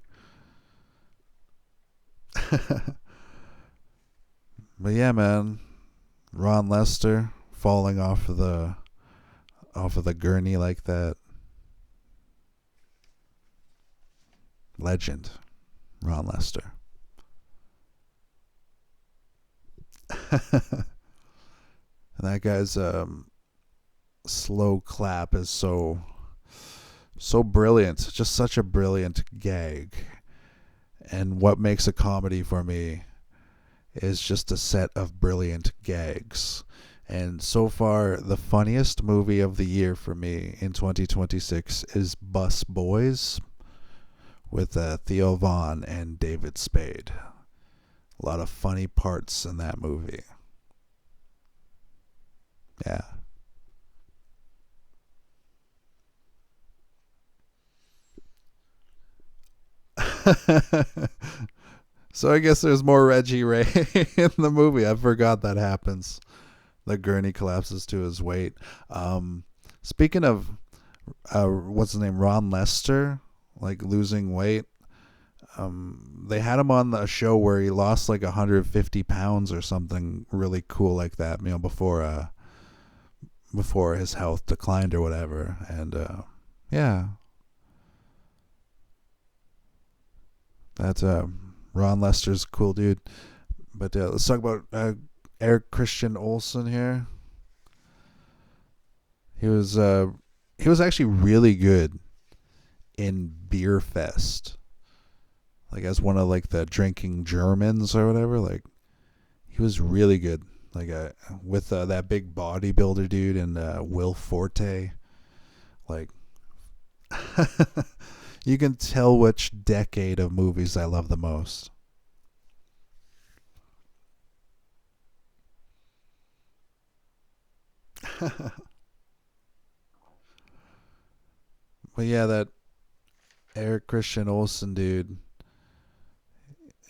But yeah, man. Ron Lester falling off of the gurney like that. Legend, Ron Lester. And that guy's slow clap is so brilliant. Just such a brilliant gag. And what makes a comedy for me is just a set of brilliant gags. And so far, the funniest movie of the year for me in 2026 is Bus Boys with Theo Von and David Spade. A lot of funny parts in that movie. Yeah. So I guess there's more Reggie Ray in the movie. I forgot that happens. The gurney collapses to his weight. Speaking of, what's his name, Ron Lester, like losing weight. They had him on a show where he lost like 150 pounds or something really cool like that. Before his health declined or whatever. And yeah, that's Ron Lester's a cool dude. But let's talk about Eric Christian Olsen here. He was actually really good in Beer Fest, like as one of like the drinking Germans or whatever. Like he was really good, like with that big bodybuilder dude and Will Forte. Like you can tell which decade of movies I love the most. But yeah, that Eric Christian Olsen dude.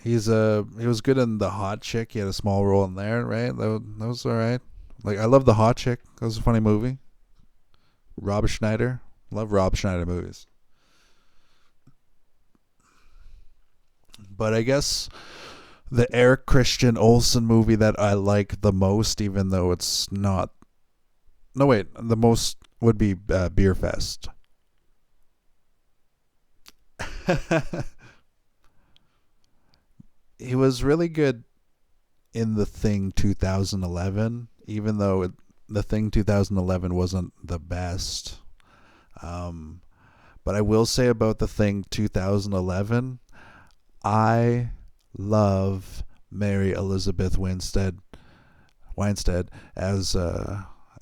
He was good in The Hot Chick. He had a small role in there, right? That was all right. Like I love The Hot Chick. That was a funny movie. Rob Schneider. Love Rob Schneider movies. But I guess the Eric Christian Olsen movie that I like the most, even though it's not. No, wait. The most would be Beer Fest. He was really good in The Thing 2011, even though The Thing 2011 wasn't the best. Um, but I will say about The Thing 2011, I love Mary Elizabeth Winstead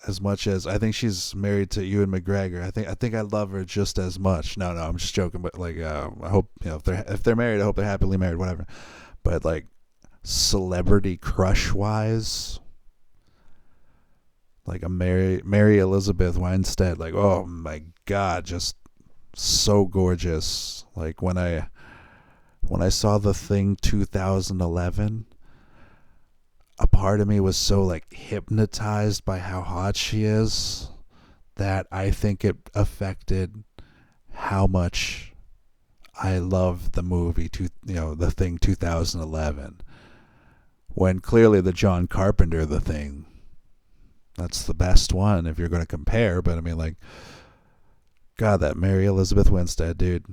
as much as I think she's married to Ewan McGregor. I think I love her just as much. No, I'm just joking. But like, I hope if they're married, I hope they're happily married. Whatever. But like, celebrity crush wise, like a Mary Elizabeth Winstead. Like, oh my God, just so gorgeous. Like when I saw The Thing 2011, a part of me was so like hypnotized by how hot she is that I think it affected how much I love the movie The Thing 2011. When clearly the John Carpenter The Thing, that's the best one if you're going to compare. But I mean, like, God, that Mary Elizabeth Winstead, dude,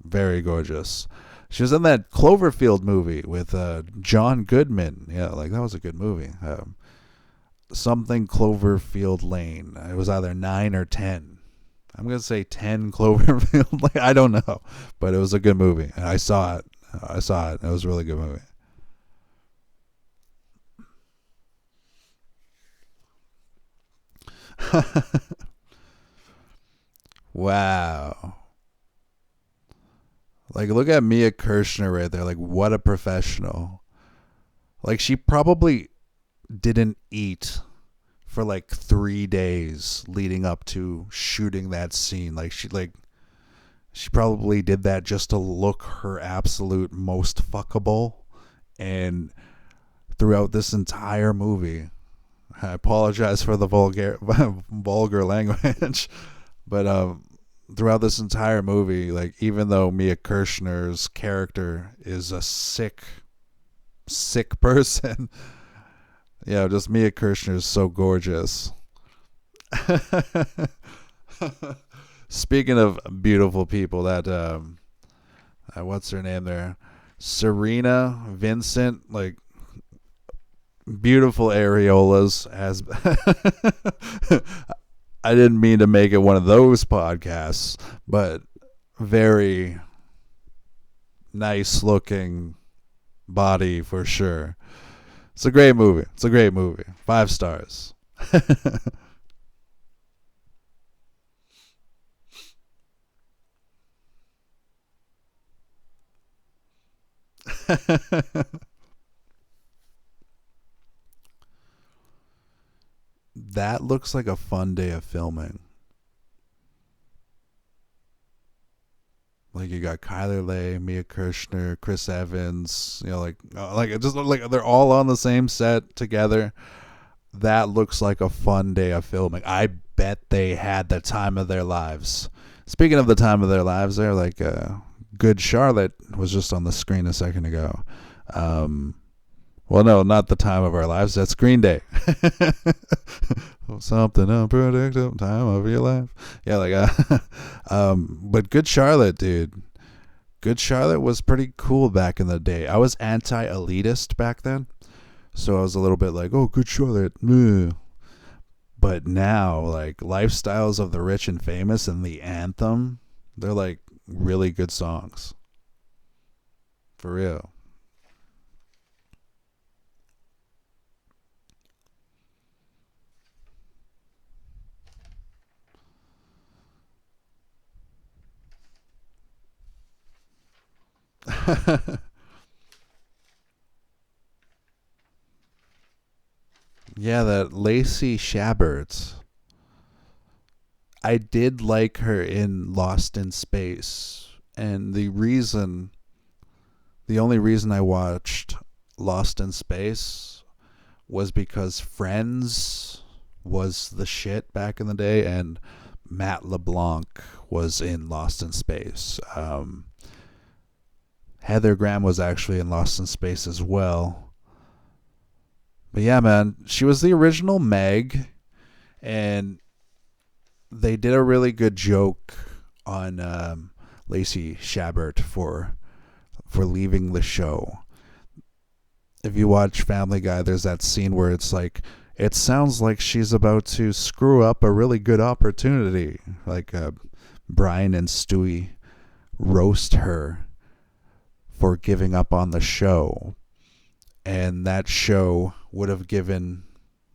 very gorgeous. She was in that Cloverfield movie with John Goodman. Yeah, like that was a good movie. Something Cloverfield Lane. It was either 9 or 10. I'm gonna say 10 Cloverfield Lane. I don't know, but it was a good movie. I saw it. It was a really good movie. Wow. Like, look at Mia Kirshner right there. Like, what a professional. Like, she probably didn't eat for like 3 days leading up to shooting that scene. She probably did that just to look her absolute most fuckable. And throughout this entire movie, I apologize for the vulgar language, but throughout this entire movie, like even though Mia Kirshner's character is a sick person, just Mia Kirshner is so gorgeous. Speaking of beautiful people, that what's her name there, Serena Vincent, like beautiful areolas. As I didn't mean to make it one of those podcasts, but very nice looking body for sure. It's a great movie. It's a great movie. 5 stars. That looks like a fun day of filming. Like you got Chyler Leigh, Mia Kirshner, Chris Evans. Like it just like they're all on the same set together. That looks like a fun day of filming. I bet they had the time of their lives. Speaking of the time of their lives, they're like Good Charlotte was just on the screen a second ago. Well, no, not the time of our lives. That's Green Day. Something unpredictable time of your life. Yeah, but Good Charlotte, dude. Good Charlotte was pretty cool back in the day. I was anti-elitist back then, so I was a little bit like, oh, Good Charlotte. Ugh. But now, like, Lifestyles of the Rich and Famous and The Anthem, they're like really good songs. For real. Yeah, that Lacey Chabert. I did like her in Lost in Space. And the only reason I watched Lost in Space was because Friends was the shit back in the day, and Matt LeBlanc was in Lost in Space. Heather Graham was actually in Lost in Space as well. But yeah, man, she was the original Meg, and they did a really good joke on Lacey Chabert for leaving the show. If you watch Family Guy, there's that scene where it's like, it sounds like she's about to screw up a really good opportunity. Like Brian and Stewie roast her for giving up on the show. And that show would have given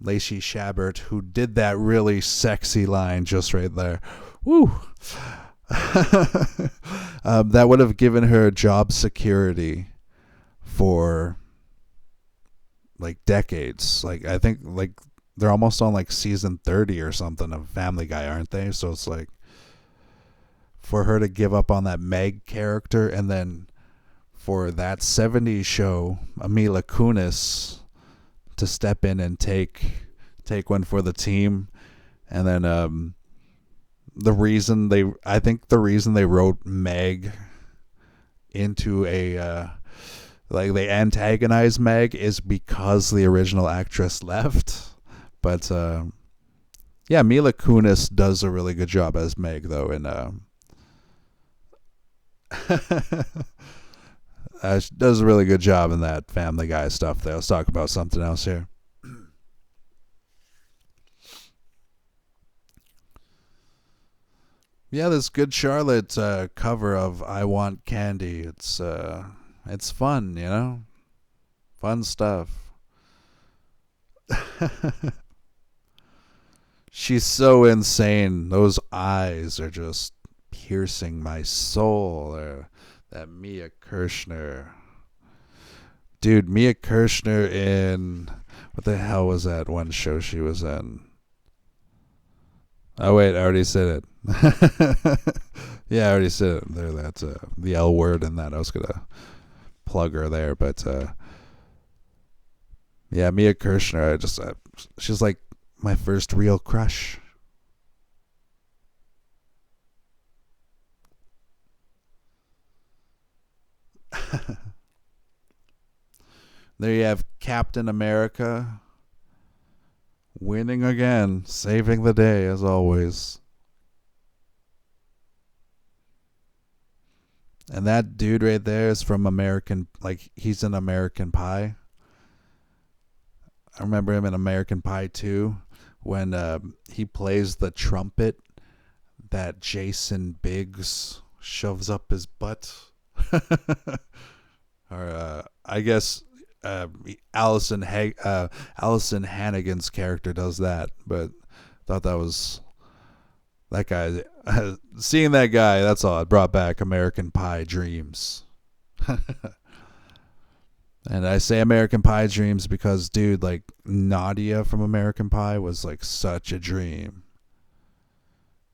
Lacey Chabert, who did that really sexy line just right there, woo, that would have given her job security for like decades. Like I think like they're almost on like season 30 or something of Family Guy, aren't they? So it's like for her to give up on that Meg character, and then for that 70s show, Mila Kunis to step in and take one for the team. And then I think the reason they wrote Meg into a like they antagonized Meg is because the original actress left. But yeah, Mila Kunis does a really good job as Meg though, and she does a really good job in that Family Guy stuff there. Let's talk about something else here. Yeah, this Good Charlotte cover of "I Want Candy." It's fun, you know, fun stuff. She's so insane. Those eyes are just piercing my soul. That Mia Kirshner, dude, Mia Kirshner in what the hell was that one show she was in? Oh wait, I already said it. Yeah, I already said it. There, that's the L word in that. I was gonna plug her there, but yeah, Mia Kirshner. She's like my first real crush. There you have Captain America winning again, saving the day as always. And that dude right there is from he's in American Pie. I remember him in American Pie 2 when he plays the trumpet that Jason Biggs shoves up his butt. or I guess uh, Allison Hannigan's character does that. But thought that was that guy. Seeing that guy, that's all. It brought back American Pie dreams. And I say American Pie dreams because, dude, like Nadia from American Pie was like such a dream.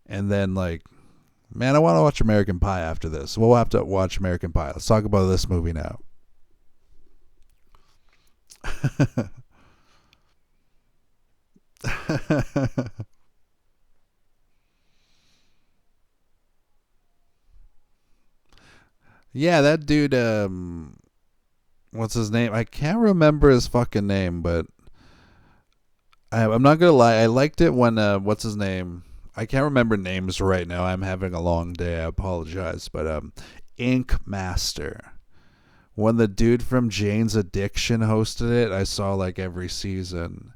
And then, like, man, I want to watch American Pie after this. We'll have to watch American Pie. Let's talk about this movie now. Yeah, that dude. What's his name? I can't remember his fucking name, but I'm not gonna lie. I liked it when what's his name? I can't remember names right now. I'm having a long day. I apologize, but Ink Master. When the dude from Jane's Addiction hosted it, I saw like every season.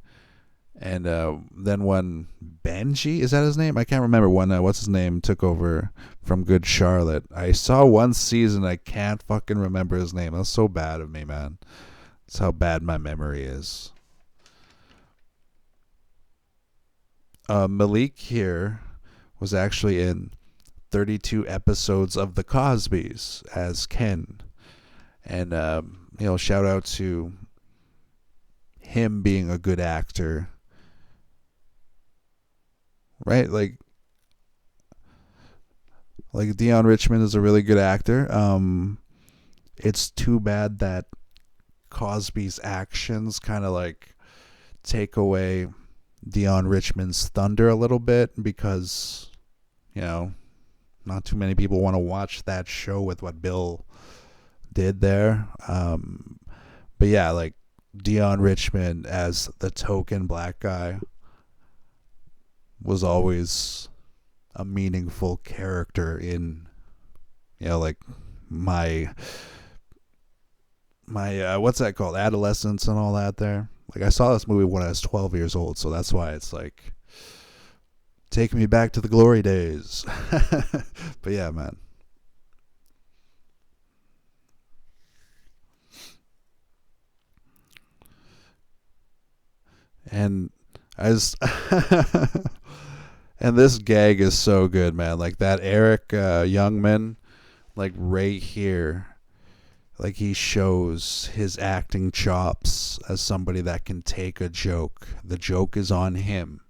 And then when Benji, is that his name? I can't remember when, what's his name, took over from Good Charlotte. I saw one season. I can't fucking remember his name. That's so bad of me, man. That's how bad my memory is. Malik here was actually in 32 episodes of The Cosbys as Ken. And, shout out to him being a good actor. Right? Like Dion Richmond is a really good actor. It's too bad that Cosby's actions kind of like take away Dion Richmond's thunder a little bit because, not too many people want to watch that show with what Bill did there. But yeah, like Dion Richmond as the token black guy was always a meaningful character in, like my what's that called, adolescence and all that there. Like I saw this movie when I was 12 years old, so that's why it's like taking me back to the glory days. But yeah, man. And I just and this gag is so good, man. Like that Eric Youngman, like right here, like he shows his acting chops as somebody that can take a joke. The joke is on him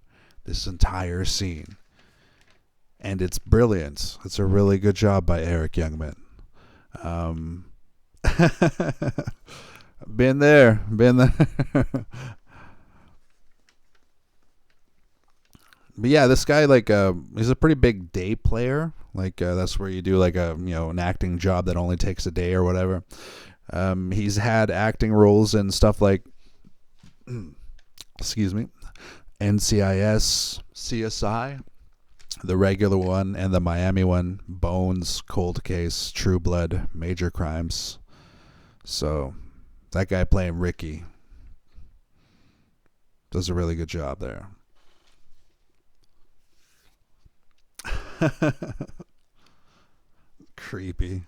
this entire scene. And it's brilliant. It's a really good job by Eric Youngman. Been there. But yeah, this guy he's a pretty big day player. Like that's where you do like an acting job that only takes a day or whatever. He's had acting roles in stuff like excuse me, NCIS, CSI, the regular one and the Miami one, Bones, Cold Case, True Blood, Major Crimes. So that guy playing Ricky does a really good job there. Creepy.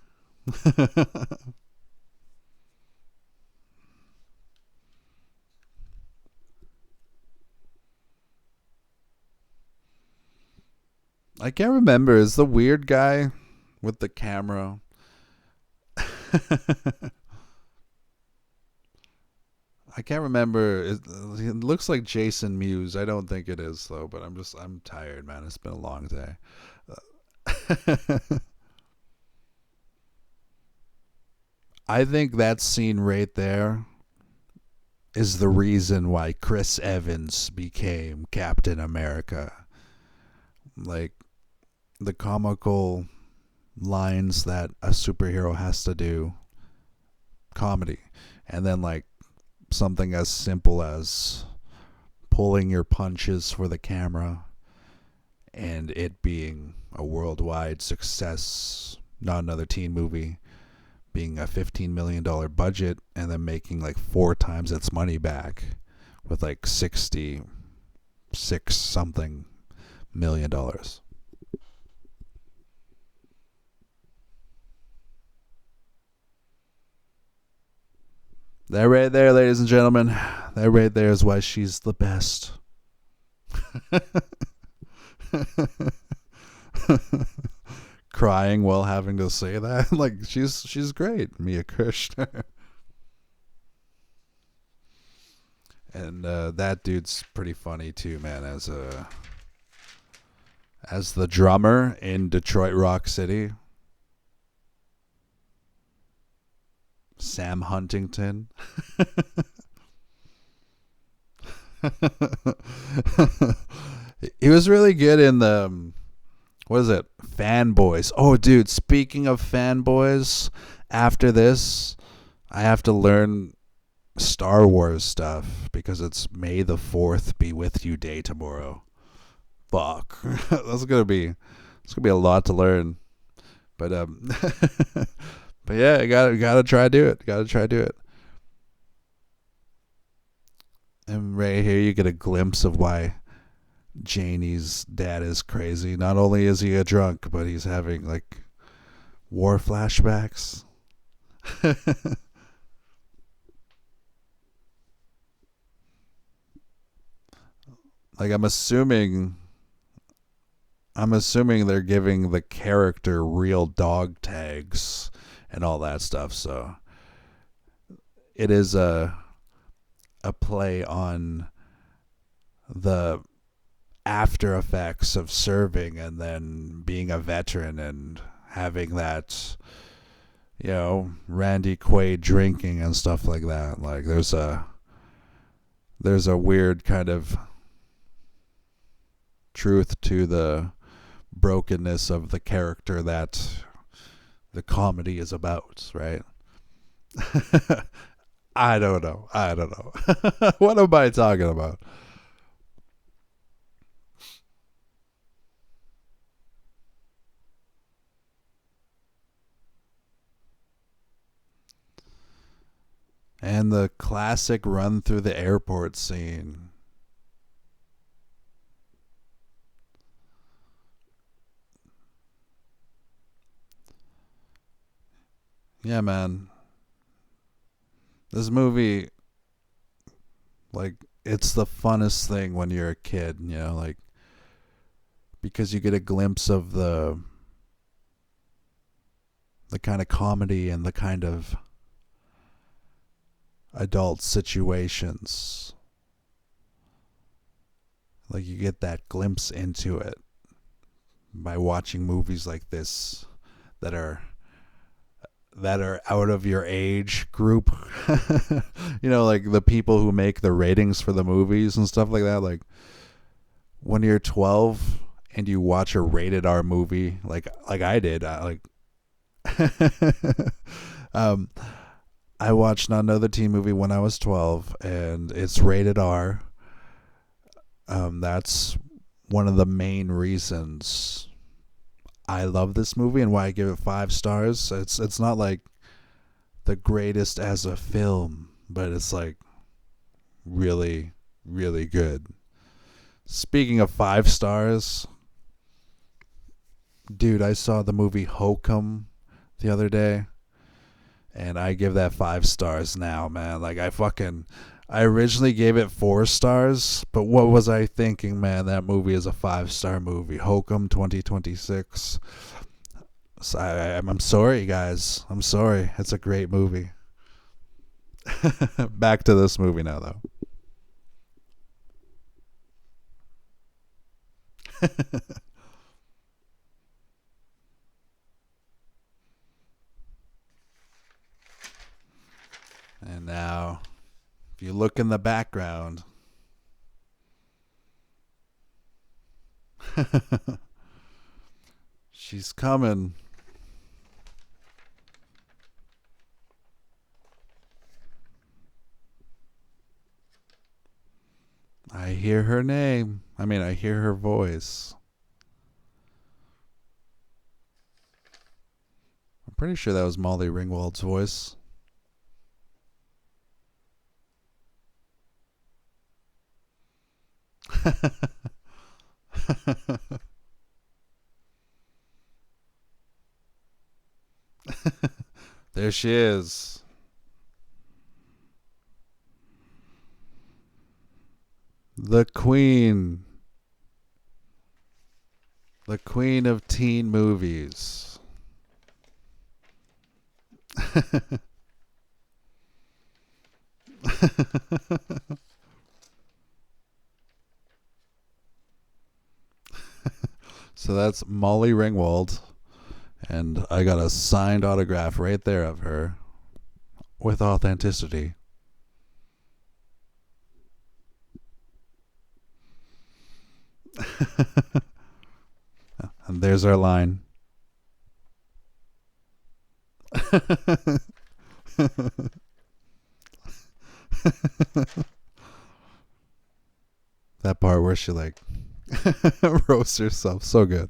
I can't remember. Is the weird guy with the camera? I can't remember. It looks like Jason Mewes. I don't think it is though. But I'm tired, man. It's been a long day. I think that scene right there is the reason why Chris Evans became Captain America. Like the comical lines that a superhero has to do, comedy, and then like something as simple as pulling your punches for the camera and it being a worldwide success, not another teen movie, being a $15 million budget and then making like 4 times its money back with like 66 something million dollars. That right there, ladies and gentlemen, that right there is why she's the best. Crying while having to say that. Like, she's great, Mia Kirshner. And that dude's pretty funny too, man, as the drummer in Detroit Rock City. Sam Huntington. He was really good in the what is it? Fanboys. Oh, dude, speaking of fanboys, after this, I have to learn Star Wars stuff because it's May the 4th be with you day tomorrow. Fuck. It's gonna be a lot to learn. But but yeah, you gotta try to do it. Gotta try to do it. And right here you get a glimpse of why Janie's dad is crazy. Not only is he a drunk, but he's having like war flashbacks. Like I'm assuming they're giving the character real dog tags and all that stuff. So it is a play on the after effects of serving and then being a veteran and having that, Randy Quaid drinking and stuff like that. Like there's a weird kind of truth to the brokenness of the character that the comedy is about, right? I don't know. What am I talking about? And the classic run through the airport scene. Yeah, man. This movie, like, it's the funnest thing when you're a kid, like, because you get a glimpse of the kind of comedy and the kind of adult situations. Like, you get that glimpse into it by watching movies like this that are out of your age group. Like the people who make the ratings for the movies and stuff like that. Like when you're 12 and you watch a rated R movie, like I did, I watched not another teen movie when I was 12 and it's rated R. That's one of the main reasons I love this movie and why I give it 5 stars. It's not like the greatest as a film, but it's like really, really good. Speaking of 5 stars, dude, I saw the movie Hokum the other day, and I give that 5 stars now, man. Like I originally gave it 4 stars, but what was I thinking, man? That movie is a 5-star movie. Hokum 2026. So I'm sorry, guys. I'm sorry. It's a great movie. Back to this movie now, though. And now, if you look in the background, she's coming. I hear her name. I hear her voice. I'm pretty sure that was Molly Ringwald's voice. There she is. The queen. The queen of teen movies. So that's Molly Ringwald. And I got a signed autograph right there of her with authenticity. And there's our line. That part where she like roasts herself. So good.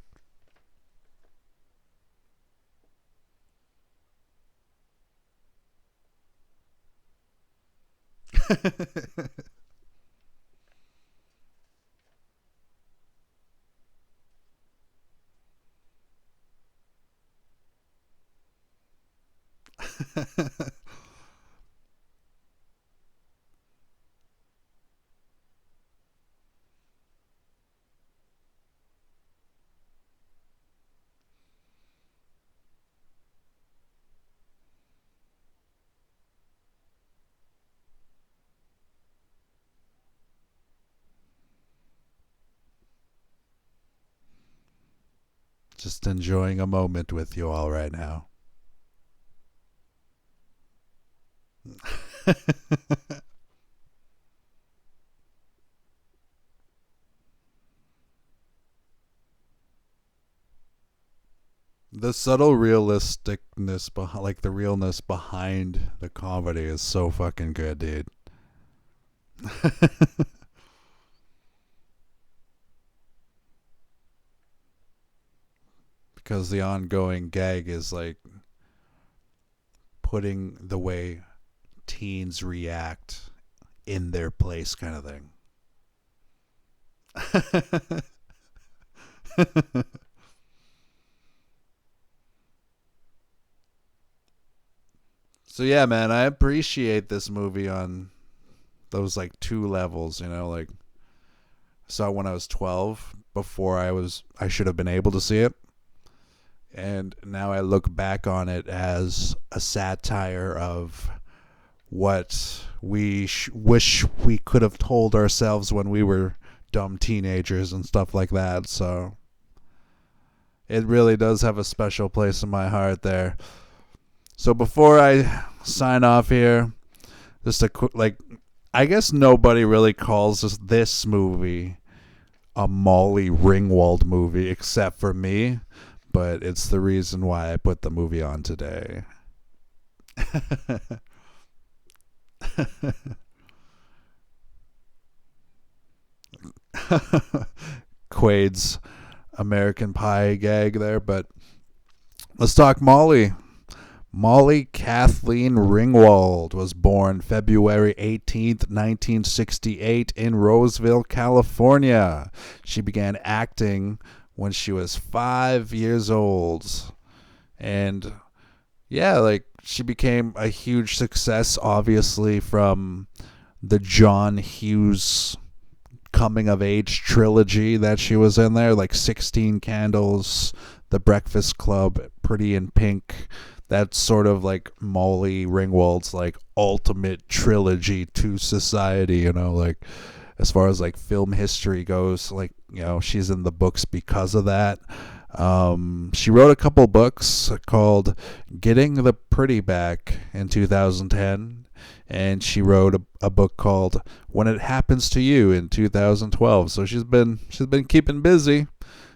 Just enjoying a moment with you all right now. The subtle realisticness behind, like the realness behind the comedy is so fucking good, dude. Because the ongoing gag is like putting the way teens react in their place, kind of thing. So yeah, man, I appreciate this movie on those like two levels, you know, like saw it when I was 12 before I should have been able to see it. And now I look back on it as a satire of what we wish we could have told ourselves when we were dumb teenagers and stuff like that. So it really does have a special place in my heart there. So before I sign off here, just a quick, like, I guess nobody really calls this movie a Molly Ringwald movie except for me, but it's the reason why I put the movie on today. Quaid's American Pie gag there, but let's talk Molly. Molly Kathleen Ringwald was born February 18th, 1968 in Roseville, California. She began acting when she was 5 years old. And yeah, like she became a huge success, obviously, from the John Hughes coming of age trilogy that she was in there, like 16 Candles, The Breakfast Club, Pretty in Pink. That's sort of like Molly Ringwald's like ultimate trilogy to society, you know, like as far as like film history goes, like, you know, she's in the books because of that. She wrote a couple books called Getting the Pretty Back in 2010, and she wrote a book called When It Happens to You in 2012. So she's been keeping busy,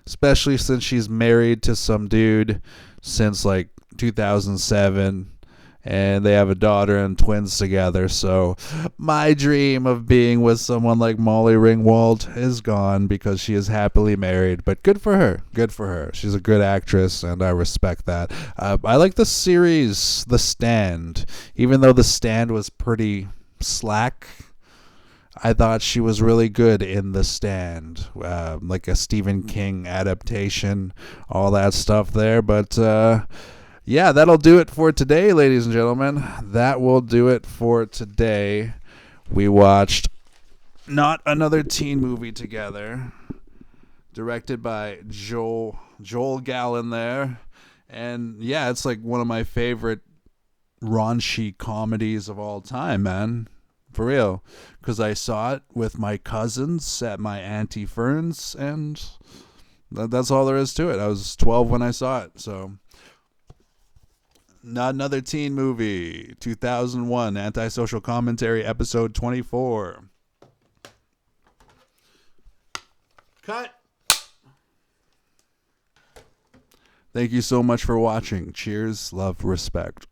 especially since she's married to some dude since like 2007, and they have a daughter and twins together. So my dream of being with someone like Molly Ringwald is gone because she is happily married. But good for her. She's a good actress, and I respect that. I like the series The Stand. Even though The Stand was pretty slack, I thought she was really good in The Stand, like a Stephen King adaptation, all that stuff there. But yeah, that'll do it for today, ladies and gentlemen. That will do it for today. We watched Not Another Teen Movie Together, directed by Joel Gallen there. And yeah, it's like one of my favorite raunchy comedies of all time, man. For real. Because I saw it with my cousins at my Auntie Fern's, and that's all there is to it. I was 12 when I saw it, so. Not Another Teen Movie, 2001, Antisocial Commentary, episode 24. Cut! Thank you so much for watching. Cheers, love, respect.